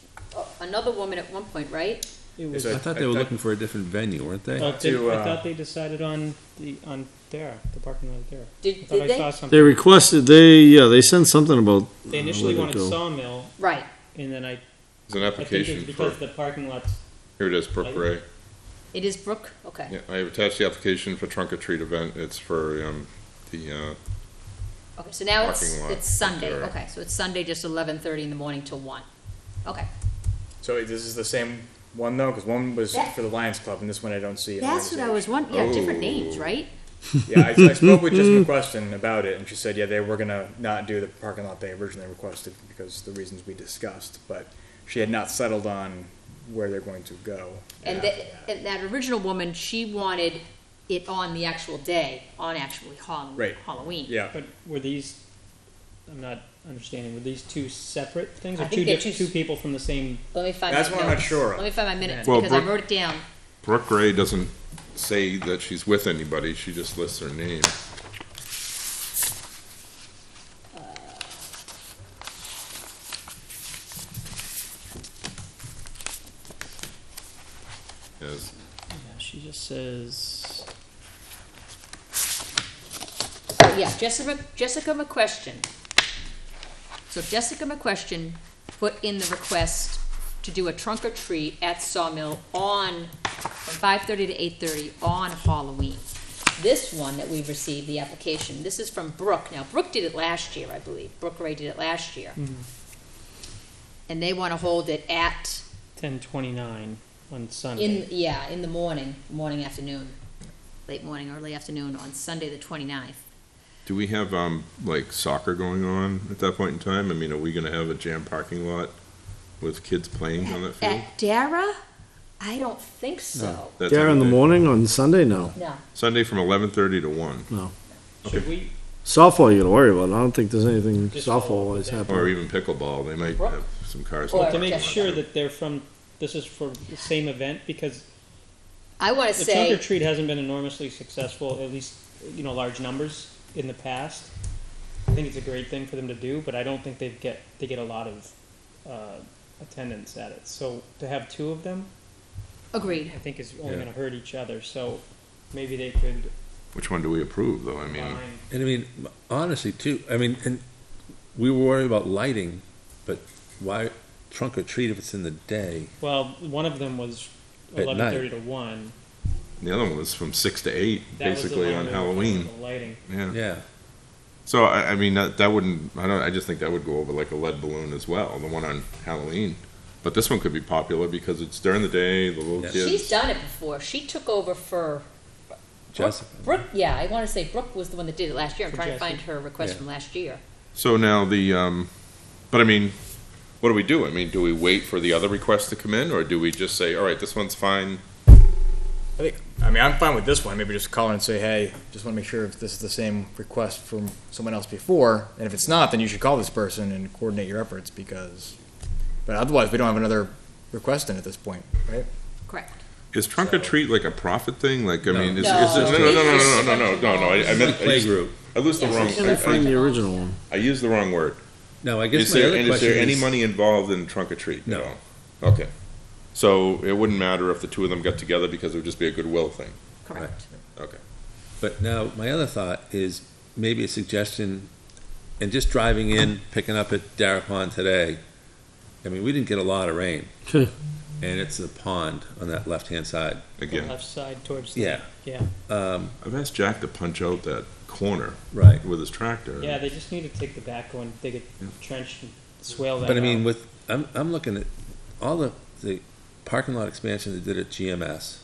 another woman at one point, right?
it was.
So
I thought they were looking for a different venue, weren't they?
I
to,
thought they decided on the parking lot there. I
Did
thought I
they?
saw something.
They requested, they sent something about.
They initially
where'd it
wanted
go?
Sawmill,
Right.
and then I
There's an
think
application
it's
for,
because the parking lot's,
here it is, Brook Ray.
It is Brooke? Okay.
Yeah, I have attached the application for trunk or treat event. It's for, the,
Okay, so now
Parking lot.
it's Sunday.
Sure.
Okay, so it's Sunday, just 11:30 in the morning till 1. Okay.
So this is the same one though, because one was
That-
for the Lions Club, and this one I don't see.
That's what I was wondering. Yeah, different
Oh.
names, right?
Yeah, I spoke with Jessica McQuestion about it, and she said, yeah, they were gonna not do the parking lot they originally requested because of the reasons we discussed, but she had not settled on where they're going to go.
And and that original woman, she wanted it on the actual day, on actually
Right.
Halloween.
Yeah.
But were these, I'm not understanding, were these two separate things?
I
Or
think
two,
they're
two
two-
people from the same?
Let me find
That's
my
what I'm not
notes.
sure of.
Let me find my minutes,
Well,
because I
Brooke-
wrote it down.
Brooke Gray doesn't say that she's with anybody, she just lists her name. Yes,
Yeah, she just says,
So, yeah, Jessica McQuestion. So Jessica McQuestion put in the request to do a trunk or treat at Sawmill from 5:30 to 8:30 on Halloween. This one that we received, the application, this is from Brooke. Now, Brooke did it last year, I believe. Brooke Ray did it last year. And they want to hold it at,
10:29 on Sunday.
in the morning, afternoon, late morning, early afternoon on Sunday, the 29th.
do we have, like soccer going on at that point in time? I mean, are we gonna have a jam parking lot with kids playing on that field?
At Dara? I don't think so.
That
There
time
in
of
the
day?
morning on Sunday? No.
No.
Sunday from 11:30 to 1,
Should we,
Softball you gotta worry about. I don't think there's anything
Just follow
softball wise
with that.
or
happening.
even pickleball, they might
Brooke?
have some cars.
Or-
well, to make
Jessica.
sure that they're from, this is for the same event, because
I want to
the trunk or
say,
treat hasn't been enormously successful, at least, large numbers in the past. I think it's a great thing for them to do, but I don't think they get a lot of attendance at it. So to have two of them,
agreed.
I think is only
Yeah.
going to hurt each other. So maybe they could
Which one do we approve, though? I mean,
combine.
And I mean, honestly, too, I mean, and we were worried about lighting, but why trunk or treat if it's in the day?
Well, one of them was
At
11:30 to 1.
the other one was from 6 to 8,
That was the
basically
one
on
that
Halloween.
was the lighting.
Yeah.
Yeah.
So I mean that wouldn't. I just think that would go over like a lead balloon as well. The one on Halloween, but this one could be popular because it's during the day. The little
Yeah.
kids.
She's done it before. She took over for
Jessica.
Brooke. Yeah, I want to say Brooke was the one that did it last year. I'm
For
trying to
Jessica.
find her request
Yeah.
from last year.
So now but I mean, what do we do? I mean, do we wait for the other requests to come in, or do we just say, all right, this one's fine?
I mean, I'm fine with this one. Maybe just call and say, hey, just want to make sure if this is the same request from someone else before. And if it's not, then you should call this person and coordinate your efforts but otherwise we don't have another request in at this point, right?
Correct.
Is trunk or treat like a profit thing? Like I mean, is
No.
it, no. I meant
Play group.
I used the
Yes,
wrong.
it's
Can't find the
I
original one.
used the wrong word.
Now, I guess
Is
my
there,
other
and is
question
there any
is,
money involved in trunk or treat?
No.
At all? Okay. So it wouldn't matter if the two of them got together because it would just be a goodwill thing.
Correct.
Okay.
but now my other thought is maybe a suggestion, and just driving in, picking up at Dara Pond today, I mean, we didn't get a lot of rain, and it's a pond on that left-hand side.
The
Again,
left side towards
Yeah.
yeah.
I've asked Jack to punch out that corner
Right.
with his tractor.
Yeah, they just need to take the backhoe and dig a trench and swale that
But I mean,
out.
I'm looking at all the parking lot expansion they did at GMS.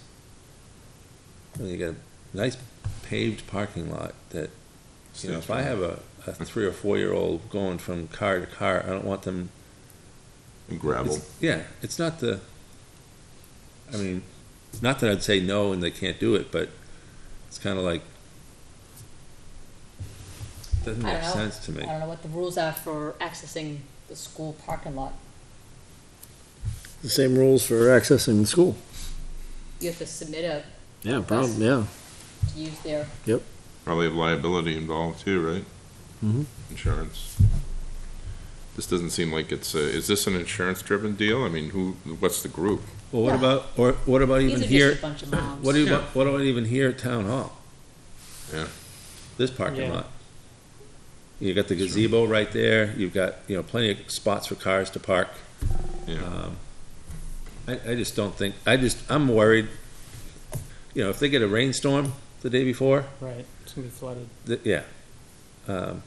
I mean, you got a nice paved parking lot that, if I have a 3 or 4 year old going from car to car, I don't want them.
And gravel.
It's not I mean, not that I'd say no and they can't do it, but it's kind of like, doesn't
I
make
don't know.
sense to me.
I don't know what the rules are for accessing the school parking lot.
The same rules for accessing the school.
You have to submit a
Yeah, problem, yeah.
to use their.
Probably have liability involved too, right?
Mhm.
Insurance. This doesn't seem like is this an insurance-driven deal? I mean, what's the group?
Well, what
Yeah.
what about
These
even
are
here?
just a bunch of moms.
What about even here at Town Hall?
Yeah.
This parking
Yeah.
lot. You got the gazebo right there, you've got, plenty of spots for cars to park.
Yeah.
I just don't think, I'm worried, if they get a rainstorm the day before,
Right, it's gonna be flooded.
yeah. Um,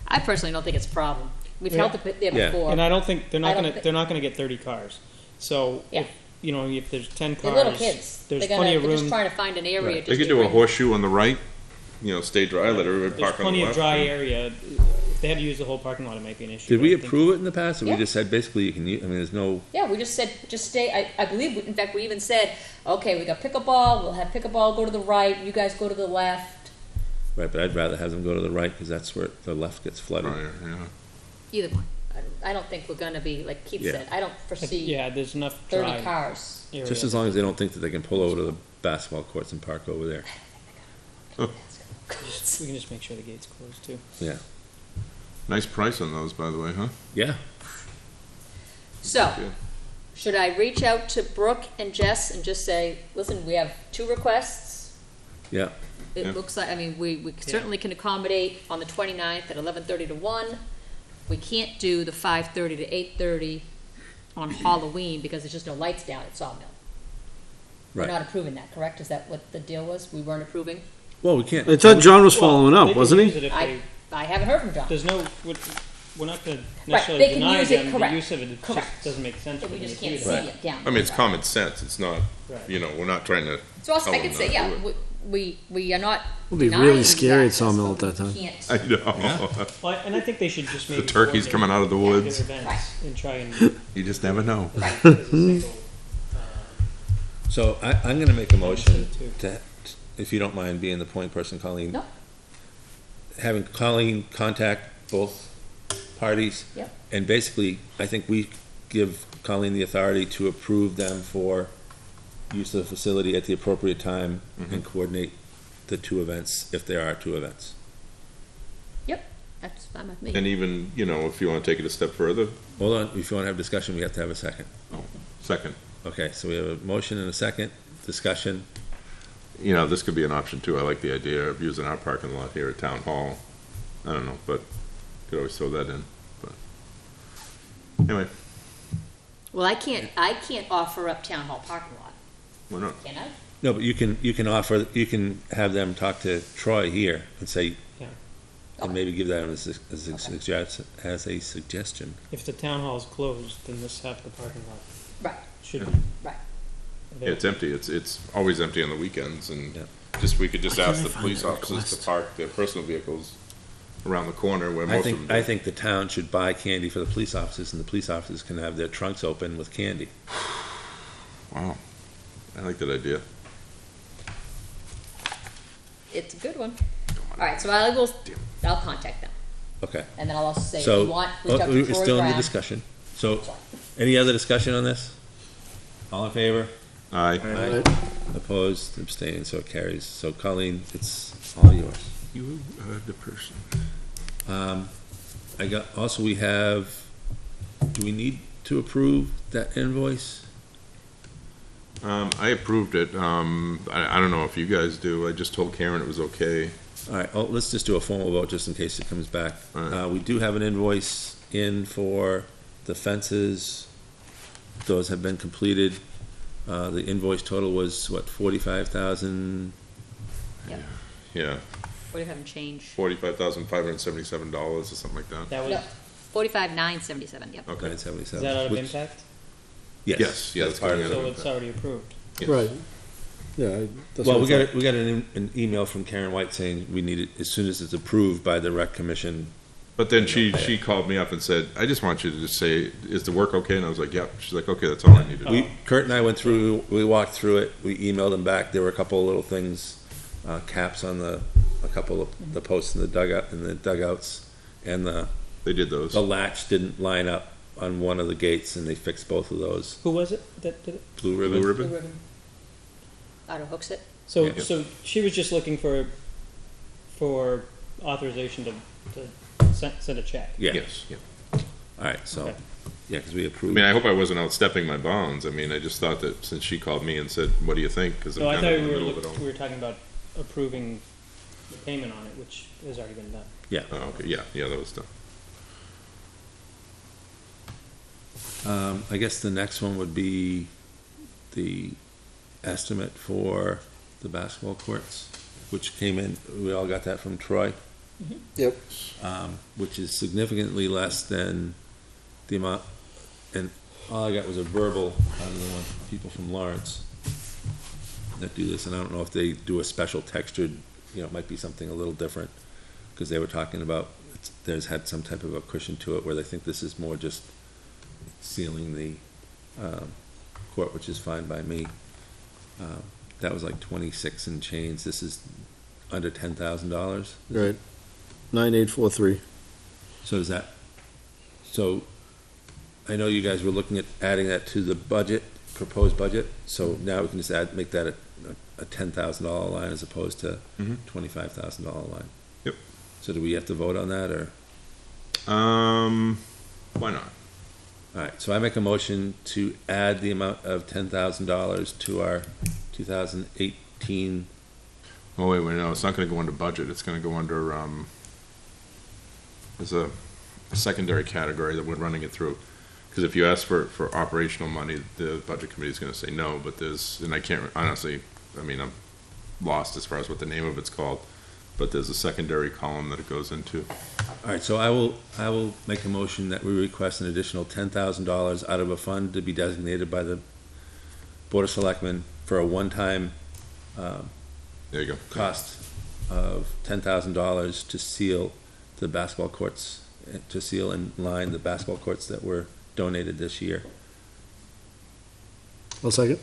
I personally don't think it's a problem. We've
Yeah.
held it there
Yeah.
before.
And I don't think they're
I
not
don't
gonna
thi-
they're not gonna get 30 cars. So
Yeah.
if, you know, if there's 10 cars.
They're little kids.
There's
They're
plenty
gonna,
of
they're just
room.
trying to find an area just
They could
to
do a
bring-
horseshoe on the right, you know, stay dry, let everybody
There's
park on the
plenty
left.
of dry area. If they had to use the whole parking lot, it might be an issue.
Did we
I think-
approve it in the past, or we
Yeah.
just said basically you can use, I mean, there's no,
Yeah, we just said, just stay, I believe, in fact, we even said, okay, we got pickleball, we'll have pickleball go to the right, you guys go to the left,
right, but I'd rather have them go to the right, because that's where the left gets flooded.
Right, yeah.
either one. I don't think we're gonna be, like Keith
Yeah.
said, I don't foresee
Yeah, there's enough
30
dry
cars.
area.
Just as long as they don't think that they can pull over to the basketball courts and park over there.
We can just make sure the gate's closed too.
Yeah.
Nice price on those, by the way, huh?
Yeah.
So,
Good.
should I reach out to Brooke and Jess and just say, listen, we have 2 requests?
Yeah.
It
Yeah.
looks like, I mean, we certainly can accommodate on the 29th at 11:30 to 1. We can't do the 5:30 to 8:30 on Halloween because there's just no lights down at Sawmill. We're
Right.
not approving that, correct? Is that what the deal was? We weren't approving?
Well, we can't.
I thought John was
Well,
following
they
up,
can
wasn't
use
he?
it if they-
I haven't heard from John.
There's no, we're not gonna
they
necessarily
can
deny
use it,
them the
correct,
use of it, it
correct.
just doesn't make sense for
We
them to
just
do
can't
that.
see it down.
I mean, it's common sense, it's not,
Right.
you know, we're not trying to.
So I
tell
could
them
say,
not to
yeah,
do it.
we are not
It'd be
denying
really
you
scary at
access,
Sawmill
but
at that
we
time.
can't-
I know.
Well, and I think they should just maybe.
turkeys
coordinate
coming out of the
their
woods.
events and try and.
You just never know.
as a single,
So I'm gonna make a motion
Two.
to, if you don't mind being the point person, Colleen.
No.
Having Colleen contact both parties.
Yep.
And basically, I think we give Colleen the authority to approve them for use of the facility at the appropriate time and coordinate the 2 events, if there are 2 events.
That's fine with me.
And even, you know, if you wanna take it a step further,
Hold on, if you wanna have discussion, we have to have a second.
second.
Okay, so we have a motion and a second, discussion.
You know, this could be an option too. I like the idea of using our parking lot here at Town Hall. I don't know, but could always throw that in, but. Anyway,
Well, I can't offer up town hall parking lot,
why not?
can I?
No, but you can offer, you can have them talk to Troy here and say,
Yeah.
and maybe give that as a suggestion.
If the town hall's closed, then this half the parking lot
Right,
should be.
right.
Yeah, it's empty. It's always empty on the weekends and
Yeah.
just, we could just
Why can't
ask
I
the
find
police
that
officers to
request?
park their personal vehicles around the corner where
I
most of
think,
them
I
do.
think the town should buy candy for the police officers, and the police officers can have their trunks open with candy.
Wow. I like that idea.
It's a good one. All right, so I'll contact them,
Okay.
and then I'll also say, if
So,
you want, reach out
we're
to Troy
still in the
Brown.
discussion. So, any other discussion on this? All in favor?
Aye.
Aye. Opposed, abstained, so it carries. So Colleen, it's all yours.
You are the person.
Also, we have, do we need to approve that invoice?
I approved it. I don't know if you guys do. I just told Karen it was okay.
All right, let's just do a formal vote just in case it comes back.
All right.
We do have an invoice in for the fences. Those have been completed. The invoice total was, what, 45,000?
Yeah,
What if I haven't changed?
$45,577 or something like that.
That was,
No, 45,977, yep.
Okay.
977.
is that out of
which-
impact?
Yes, yeah,
that's
that's
part of
coming
it.
out
So
of
it's already approved.
Yes.
Right. Yeah. that's
Well,
what
we
I
got, we got an email from Karen White saying we need it as soon as it's approved by the rec commission.
But then she called me up and said, I just want you to just say, is the work okay? And I was like, yep. She's like, okay, that's all I needed.
Kurt and I went through, we walked through it, we emailed them back, there were a couple of little things, caps on a couple of the posts in the dugouts, and
They did those.
the latch didn't line up on one of the gates, and they fixed both of those.
Who was it that did it?
Blue ribbon.
Blue
Blue
ribbon?
ribbon. Auto hooks it.
So,
Yeah.
so she was just looking for authorization to send a check.
Yeah,
Yes, yeah.
all right, so,
Okay.
yeah, because we
I
approved.
mean, I hope I wasn't outstepping my bounds. I mean, I just thought that since she called me and said, what do you think? Because I'm
So I
kind
thought
of in
we
the
were,
middle of it all.
we were talking about approving the payment on it, which has already been done.
Yeah.
Oh, okay, yeah, that was done.
I guess the next one would be the estimate for the basketball courts, which came in, we all got that from Troy,
Yep.
which is significantly less than the amount, and all I got was a verbal out of the people from Lawrence that do this, and I don't know if they do a special textured, it might be something a little different, because they were talking about, there's had some type of a cushion to it, where they think this is more just sealing the court, which is fine by me. That was like 26 and change. This is under $10,000.
Right. 9843.
So so I know you guys were looking at adding that to the budget, proposed budget, so now we can just make that a $10,000 line as opposed to $25,000 line.
Yep.
So do we have to vote on that, or?
Why not?
All right, so I make a motion to add the amount of $10,000 to our 2018.
Oh, wait, no, it's not gonna go under budget, it's gonna go under, there's a secondary category that we're running it through. Because if you ask for operational money, the budget committee's gonna say no, but and I can't, honestly, I'm lost as far as what the name of it's called, but there's a secondary column that it goes into.
All right, so I will make a motion that we request an additional $10,000 out of a fund to be designated by the Board of Selectmen for a one-time
There you go.
cost of $10,000 to seal the basketball courts, to seal and line the basketball courts that were donated this year.
I'll second.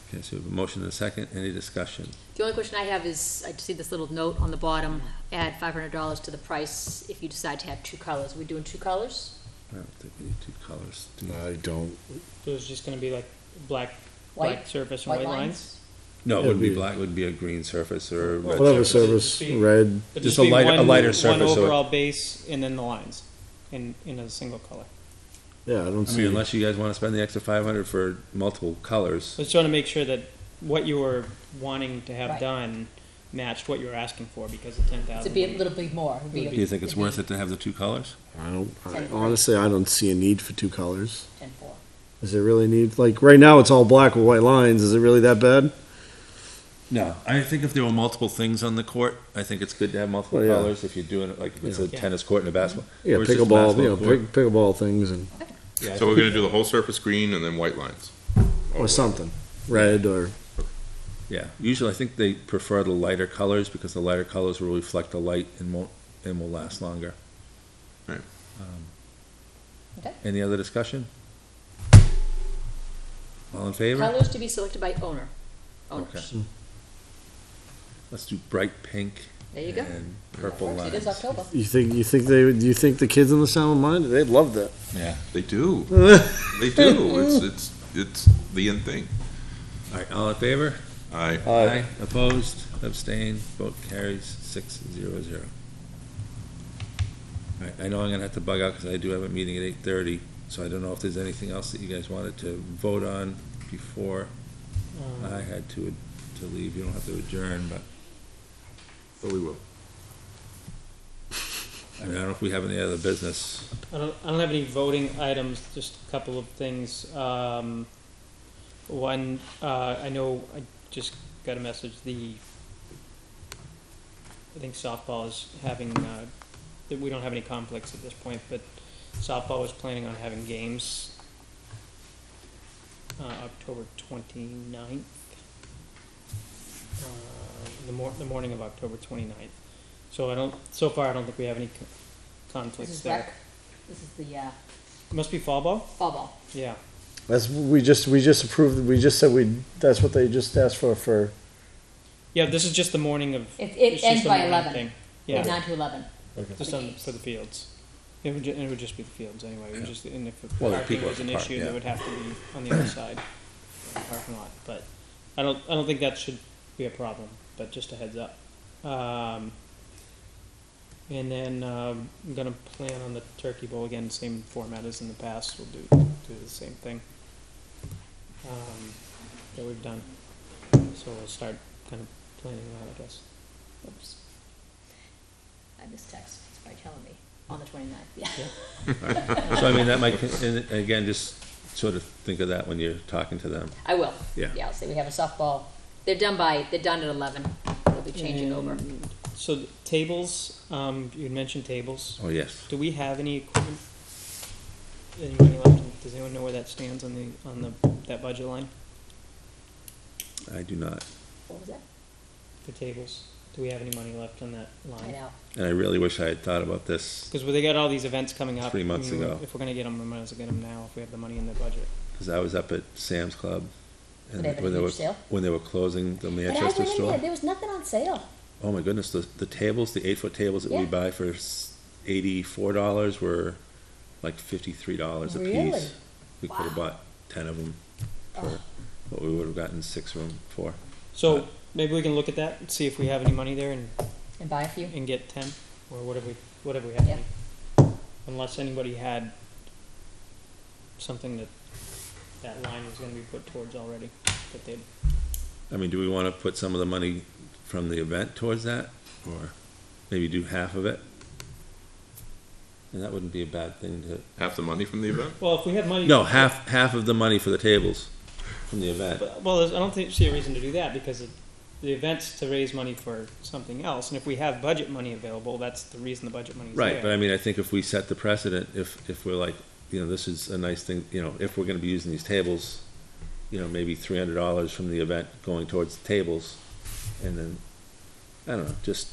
Okay, so we have a motion and a second. Any discussion?
The only question I have is, I see this little note on the bottom, add $500 to the price if you decide to have two colors. Are we doing two colors?
I don't think we need two colors. Do we?
I don't.
So it's just gonna be like black
White?
surface and white lines?
No, it
It'd
wouldn't be
be-
black, it would be a green surface or a red
Whatever
surface.
service,
Just be-
red.
But
Just
be
a lighter surface,
One
so it-
overall base and then the lines in a single color.
Yeah, I don't
I mean,
see.
unless you guys want to spend the extra 500 for multiple colors.
I was trying to make sure that what you were wanting to have
Right.
done matched what you were asking for, because of 10,000.
To be a little bit more.
Do you think it's worth it to have the two colors?
Honestly, I don't see a need for two colors.
10-4.
Is there really need, like, right now it's all black with white lines, is it really that bad?
No. I think if there were multiple things on the court, I think it's good to have multiple
Well, yeah.
colors if you're doing it, like if it's a
Yeah.
tennis court and a basketball.
Yeah,
or it's just a
pickleball,
basketball court.
pickleball things and,
Yeah, I
So we're
think-
gonna do the whole surface green and then white lines.
or something, red or,
Yeah, usually I think they prefer the lighter colors because the lighter colors will reflect the light and will last longer.
Right.
Okay.
Any other discussion? All in favor?
Colors to be selected by owner. Owners.
Okay. Let's do bright pink
There you go.
and purple
It is
lines.
October.
you think the kids in the town would mind? They'd love that.
Yeah.
They do. They do. It's the in thing.
All right, all in favor?
Aye.
Opposed, abstained, vote carries 6-0-0. All right, I know I'm gonna have to bug out because I do have a meeting at 8:30, so I don't know if there's anything else that you guys wanted to vote on before I had to leave. You don't have to adjourn, but,
But we will.
I mean, I don't know if we have any other business.
I don't have any voting items, just a couple of things. One, I know I just got a message, I think softball is having, that we don't have any conflicts at this point, but softball is planning on having games, October 29th. The morning of October 29th. So far I don't think we have any
This
conflicts
is
there.
rec. This is the
It must be fall ball?
fall ball.
Yeah.
That's, we just approved, we just said that's what they just asked for,
Yeah, this is just the morning of.
It
it's just
ends
a
by
morning
11.
thing. Yeah,
9 to 11.
just
the
on,
games.
for the fields. It would just be the fields anyway. It would just, and if
Well, the
parking
people
was
at
an
the park,
issue,
yeah.
that would have to be on the other side of the parking lot. But I don't think that should be a problem, but just a heads up. And then, I'm gonna plan on the turkey bowl again, same format as in the past. We'll do the same thing, that we've done. So we'll start kind of planning that, I guess.
Oops. I missed text. It's probably telling me on the 29th. Yeah.
So I mean, that might, and again, just sort of think of that when you're talking to them.
I will.
Yeah.
Yeah, I'll say we have a softball. They're done at 11. We'll be changing over.
So the tables, you had mentioned tables.
Oh, yes.
Do we have any equipment? Anybody left to Does anyone know where that stands on that budget line
I do not.
What was that?
for tables? Do we have any money left on that
I
line?
know.
And I really wish I had thought about this,
Because they got all these events coming up.
3 months
I mean,
ago.
If we're gonna get them, we might as well get them now if we have the money in the budget.
because I was up at Sam's Club. And
They have a
when they were,
huge sale?
when they were closing the
But I
Manchester
went in
store.
there, there was nothing on sale.
Oh my goodness, the tables, the 8-foot tables that we
Yeah.
buy for $84 were like $53 a
Really?
piece. We could have
Wow.
bought 10 of them for
Oh.
what we would have gotten 6 room for.
So maybe we can look at that and see if we have any money there
And buy a few.
and get 10, or whatever we have.
Yeah.
Unless anybody had something that line was gonna be put towards already, that they'd,
I mean, do we want to put some of the money from the event towards that? Or maybe do half of it? And that wouldn't be a bad thing to,
Half the money from the event?
well, if we have money.
no, half of the money for the tables from the event.
Well, I don't see a reason to do that, because the event's to raise money for something else, and if we have budget money available, that's the reason the budget money's there.
Right, but I mean, I think if we set the precedent, if we're like, you know, this is a nice thing, you know, if we're gonna be using these tables, you know, maybe $300 from the event going towards the tables, and then, I don't know, just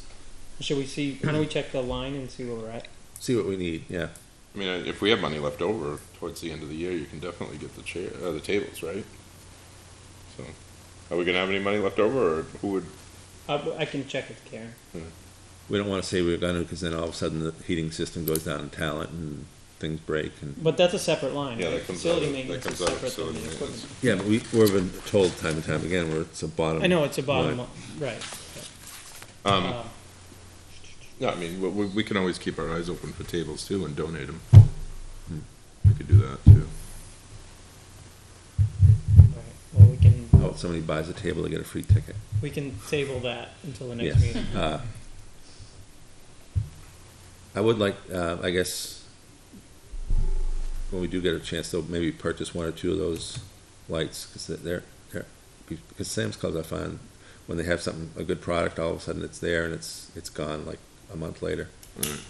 Should we see, why don't we check the line and see where we're at?
see what we need, yeah.
I mean, if we have money left over towards the end of the year, you can definitely get the tables, right? So, are we gonna have any money left over, or who would?
I can check with Karen.
We don't wanna say we're gonna, because then all of a sudden the heating system goes down in talent and things break and.
But that's a separate line,
Yeah,
right?
that comes
Facility
out of-
maintenance
that
is
comes out of
separate than the
facility
equipment.
Yeah, but we've been told time and time again, where it's a bottom.
I know, it's a bottom,
line.
right.
Um, yeah, I mean, we can always keep our eyes open for tables too and donate them. We could do that too.
Right. Well,
Oh, somebody buys a table, they get a free ticket.
we can table that until the next
Yes.
meeting.
I would like, I guess, when we do get a chance, to maybe purchase 1 or 2 of those lights, because Sam's Clubs, I find, when they have something, a good product, all of a sudden it's there and it's gone like a month later.
Right.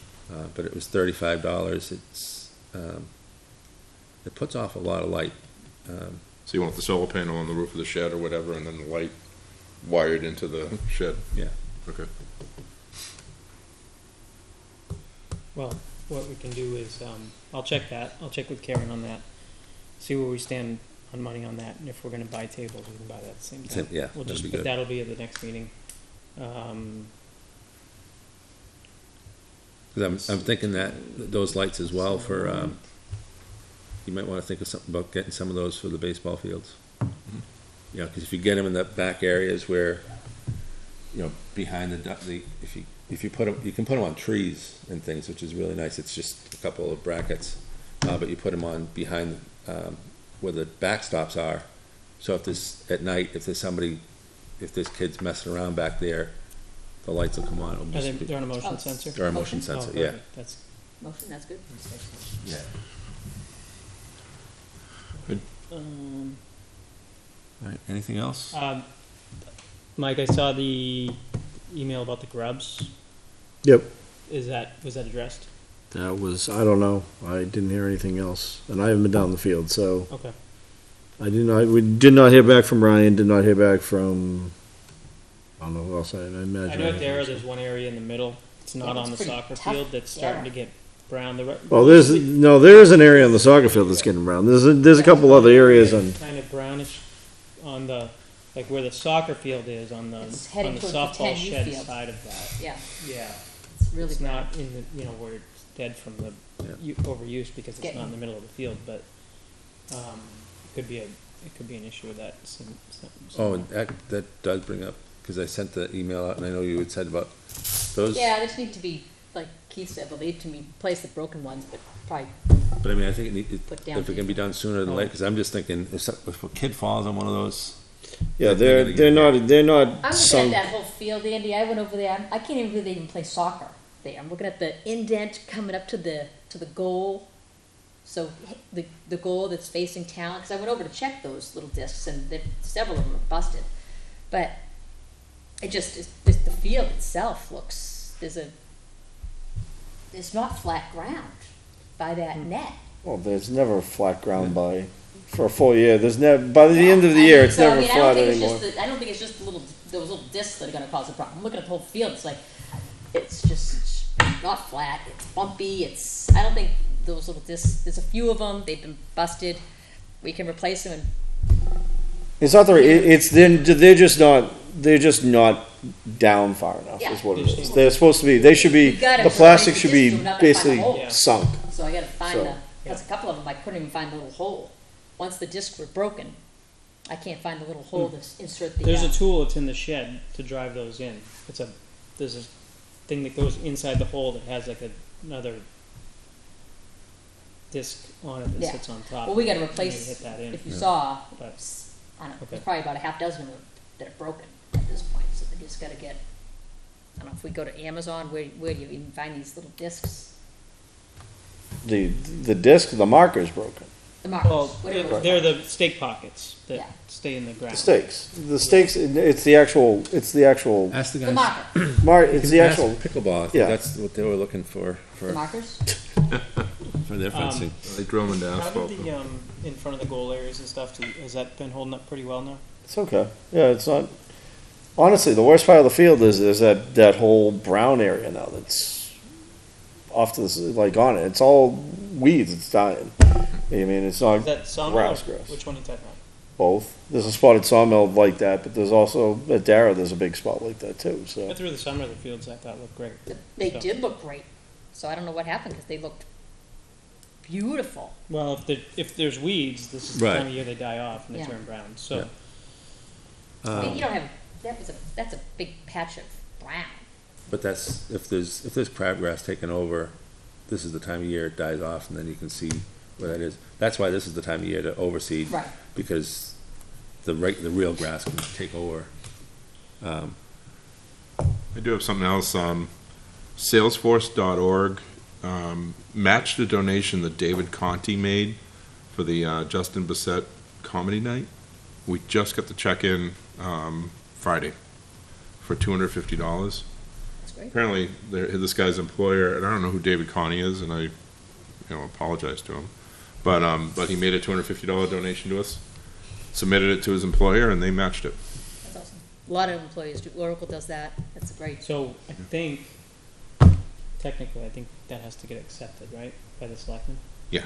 But it was $35, it puts off a lot of light.
So you want the solar panel on the roof of the shed or whatever, and then the light wired into the shed?
Yeah.
Okay.
Well, what we can do is, I'll check that, I'll check with Karen on that, see where we stand on money on that, and if we're gonna buy tables, we can buy that at the same time.
Yeah,
We'll
that'd
just,
be
but
good.
that'll be at the next meeting.
Because I'm thinking that those lights as well for, you might want to think of something about getting some of those for the baseball fields. You know, because if you get them in the back areas where, you know, behind if you put them, you can put them on trees and things, which is really nice. It's just a couple of brackets, but you put them on behind where the backstops are. So if there's at night, if there's kids messing around back there, the lights will come on. It'll
Are
just
they,
be-
they're on a motion
Oh,
sensor?
They're a motion
Motion?
sensor,
Oh,
yeah.
perfect. That's,
Motion, that's good.
Yeah.
um,
All right, anything else?
Mike, I saw the email about the grubs.
Yep.
Was that addressed?
That was, I don't know. I didn't hear anything else. And I haven't been down the field, so
Okay.
we did not hear back from Ryan, did not hear back from, I don't know who else I imagine.
I know at Dara, there's one area in the middle, it's not
Yeah,
on the
it's pretty
soccer
tough,
field, that's starting to
Dara.
get brown.
Well, there is an area on the soccer field that's getting brown. There's a couple other areas on,
Kind of brownish on the, like where the soccer field is, on the
It's heading
on the
towards the
softball
10U
shed
field.
side of that.
Yeah,
Yeah,
it's really
it's
brown.
not in the, you know, where it's dead from the overuse because it's
Getting-
not in the middle of the field, but, it could be an issue with that.
Oh, and that does bring up, because I sent the email out, and I know you had said about those.
Yeah, they just need to be, like Keith said, they'll need to be replace the broken ones, but probably
But I mean, I think
Put down
if it can be done sooner than later, because I'm just thinking, if a kid falls on one of those.
yeah,
they're
they're not
I'm looking at
sunk.
that whole field, Andy. I went over there. I can't even believe they even play soccer there. I'm looking at the indent coming up to the goal. So the goal that's facing town. Because I went over to check those little discs, and several of them are busted. But it just the field itself looks. There's not flat ground by that net.
Well, there's never flat ground for a full year. There's never, by the end of the year, it's
So, I
never
mean,
flat anymore.
I don't think it's just those little discs that are gonna cause a problem. I'm looking at the whole field, it's like, it's just not flat, it's bumpy, I don't think those little discs, there's a few of them, they've been busted. We can replace them and
It's not they're just not down far enough,
Yeah.
is what it is. They're supposed to be, they should be,
We gotta
the plastic
replace
should
the
be
disc, we're not gonna find a
basically
hole.
Yeah.
sunk.
So I gotta find
So-
that's a couple of them, I couldn't even find the little hole. Once the discs were broken, I can't find the little hole to insert the.
There's a tool that's in the shed to drive those in. There's a thing that goes inside the hole that has like another disc on it that
Yeah.
sits on top.
Well, we gotta
And you
replace,
hit that in.
if you saw,
But-
I don't know,
Okay.
there's probably about a half dozen of them that are broken at this point, so they just gotta get, I don't know, if we go to Amazon, where do you even find these little discs?
The disc, the marker's broken.
The markers,
Well,
whatever.
they're the stake pockets
Yeah.
that stay in the ground.
The stakes, it's the actual,
Ask the
The
guys.
marker,
it's the
Ask
actual,
Pickleball, I think
yeah.
that's what they were looking for
the markers,
their fencing.
They drill them into
How
asphalt.
did the, in front of the goal areas and stuff, has that been holding up pretty well now?
it's okay. Yeah, it's not, honestly, the worst part of the field is that whole brown area now that's off to the, like on it. It's all weeds, it's dying. I mean, it's not
Is that sawmill?
grass,
or
grass.
Which one are you talking about?
Both. There's a spotted sawmill like that, but there's also, at Dara, there's a big spot like that too,
I
so.
through the summer, the fields I thought looked great.
they
So-
did look great, so I don't know what happened, cause they looked beautiful.
Well, if there's weeds, this is the
Right.
time of year they die off and they
Yeah.
turn brown, so.
I mean, you don't have, that's a big patch of brown.
But that's, if there's crabgrass taking over, this is the time of year it dies off, and then you can see where that is. That's why this is the time of year to overseed.
Right.
Because the real grass can take over.
I do have something else. Salesforce.org matched a donation that David Conti made for the Justin Bissett Comedy Night. We just got the check in Friday for $250.
That's great.
Apparently, this guy's employer, and I don't know who David Conti is, and I apologize to him, but he made a $250 donation to us, submitted it to his employer, and they matched it.
That's awesome. A lot of employees do, Oracle does that, that's great.
So I think, technically, I think that has to get accepted, right, by the selectmen?
Yeah.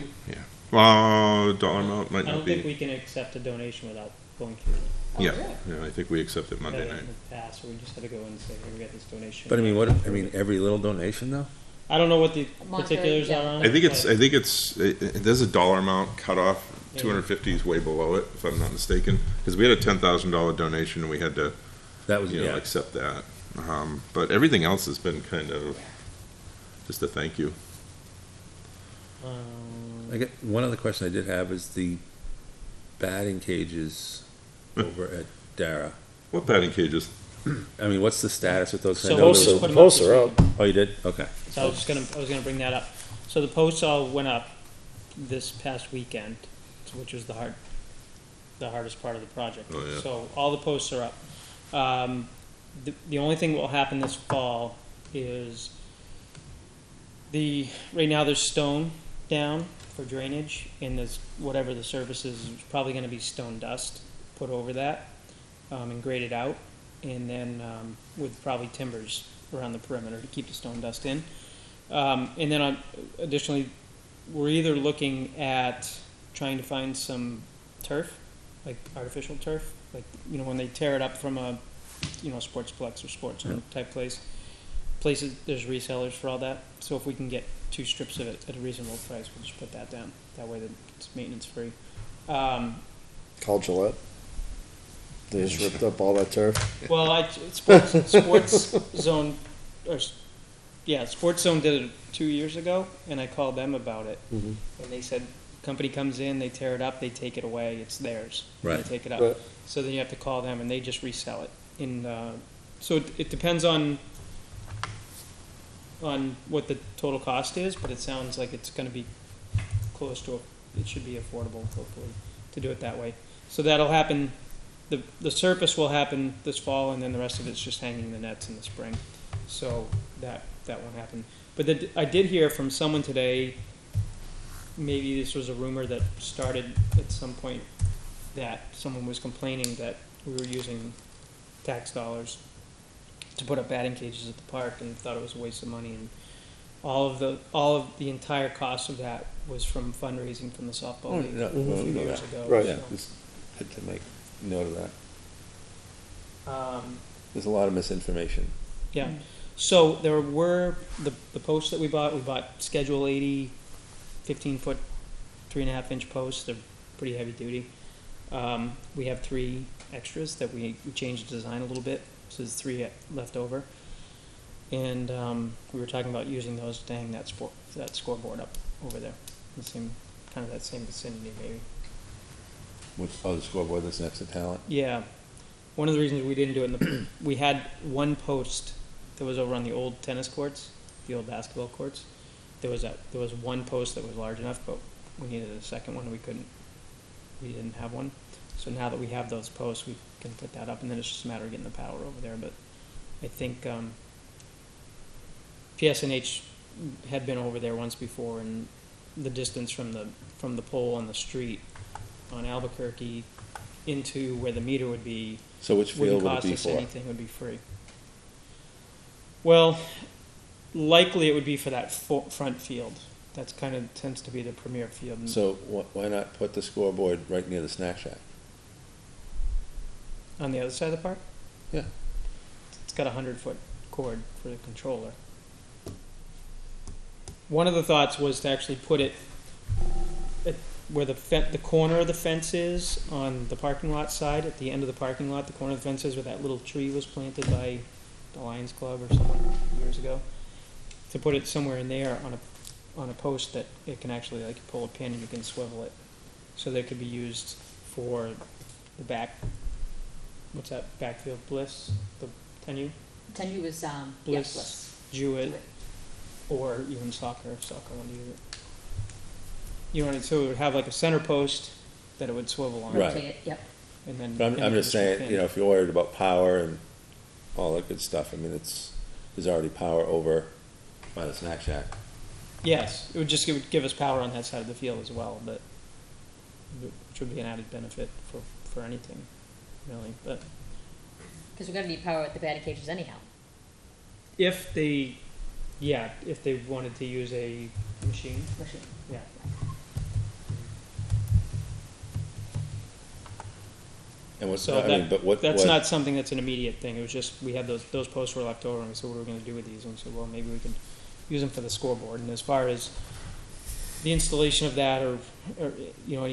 Well, dollar amount might
I
not
don't think
be.
we can accept a donation without going through
Oh,
Yeah,
really?
yeah, I think we accept it Monday
in
night.
the past, so we just had to go in and say, hey, we got this donation.
But I mean, every little donation though?
I don't know what the
Monetary,
particulars
yeah.
are on it.
I think there's a dollar amount cut off.
Yeah.
250 is way below it, if I'm not mistaken, because we had a $10,000 donation and we had to,
That was, yeah.
accept that. But everything else has been kind of just a thank you.
I get, one other question I did have is the batting cages over at Dara.
What batting cages?
I mean, what's the status with those? I
So
know
posts
there
put
was-
'em up
posts
this
are up.
weekend.
Oh, you did? Okay.
So I was gonna bring that up. So the posts all went up this past weekend, which was the hardest part of the project.
Oh, yeah.
So all the posts are up. The only thing that will happen this fall is right now there's stone down for drainage, and there's whatever the surface is probably gonna be stone dust put over that, and graded out, and then, with probably timbers around the perimeter to keep the stone dust in. And then additionally, we're either looking at trying to find some turf, like artificial turf, like, when they tear it up from a, Sportsplex or Sports Zone type places, there's resellers for all that. So if we can get 2 strips of it at a reasonable price, we'll just put that down. That way that it's maintenance free.
Called Gillette. They just ripped up all that turf.
Well, Sports Zone, Sports Zone did it 2 years ago, and I called them about it.
Mhm.
And they said, company comes in, they tear it up, they take it away, it's theirs.
Right.
They take it up.
Right.
So then you have to call them, and they just resell it. So it depends on what the total cost is, but it sounds like it's gonna be close to, it should be affordable, hopefully, to do it that way. So that'll happen, the surface will happen this fall, and then the rest of it's just hanging the nets in the spring. So that won't happen. But I did hear from someone today, maybe this was a rumor that started at some point, that someone was complaining that we were using tax dollars to put up batting cages at the park and thought it was a waste of money, and all of the entire cost of that was from fundraising from the softball league
no,
a
well,
few
no,
years
that-
ago.
Right.
Yeah,
so.
just had to make note of that.
Um,
There's a lot of misinformation.
Yeah, so there were, the posts that we bought Schedule 80, 15-foot, 3.5-inch posts, they're pretty heavy duty. We have 3 extras that we changed the design a little bit, so there's 3 left over. And, we were talking about using those to hang that scoreboard up over there, the same, kind of that same vicinity maybe.
The scoreboard that's next to Talent.
Yeah, one of the reasons we didn't do it we had one post that was over on the old tennis courts, the old basketball courts. There was one post that was large enough, but we needed a second one, and we didn't have one. So now that we have those posts, we can put that up, and then it's just a matter of getting the power over there. But I think, PSNH had been over there once before, and the distance from the pole on the street on Albuquerque into where the meter would be,
So which
wouldn't
field would it
cost
be
us
for?
anything, would be free. Well, likely it would be for that front field. That's kind of tends to be the premier field. And
So why not put the scoreboard right near the snack shack?
on the other side of the park?
Yeah.
It's got a 100-foot cord for the controller. One of the thoughts was to actually put it at where the corner of the fence is on the parking lot side, at the end of the parking lot, the corner of the fence is where that little tree was planted by the Lions Club or someone years ago. To put it somewhere in there on a post that it can actually, like, pull a pin and you can swivel it, so that it could be used for the what's that, backfield bliss, the 10U?
10U is,
Bliss, Jewett, or even soccer, if soccer wanted to use it. You know, so it would have like a center post that it would swivel on.
Right.
Rotate it, yep.
And then.
But I'm just saying, if you're worried about power and all that good stuff, I mean, there's already power over by the snack shack.
Yes, it would give us power on that side of the field as well, but, which would be an added benefit for anything, really, but.
Because we're gonna need power at the batting cages anyhow.
If they wanted to use a machine, yeah.
And what's,
So
I mean, but what?
that's
what-
not something that's an immediate thing. It was just, we had those posts were left over, and we said, what are we gonna do with these? And we said, well, maybe we could use them for the scoreboard. And as far as the installation of that, or you know,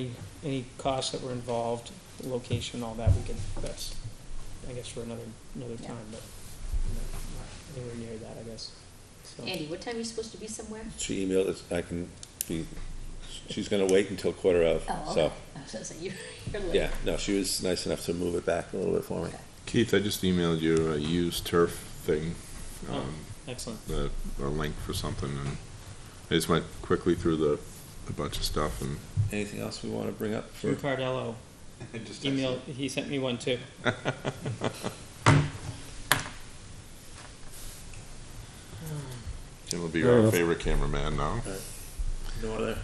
any costs that were involved, the location, all that, that's, I guess, for another
Yeah.
time, but not anywhere near that, I guess. So.
Andy, what time are you supposed to be somewhere?
She emailed us, she's gonna wait until 1:15,
Oh,
so,
okay. I was gonna say, you're late.
yeah, no, she was nice enough to move it back a little bit for me.
Okay.
Keith, I just emailed you a used turf thing,
Oh, excellent.
a link for something, and I just went quickly through a bunch of stuff, and
Anything else we wanna bring up for?
Drew Cardello email, he sent me one too.
Jim will be
Fair
our
enough.
favorite cameraman now.
No other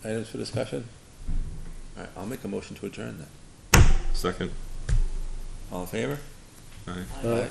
items for discussion? All right, I'll make a motion to adjourn then.
Second.
All in favor?
Aye.
Aye.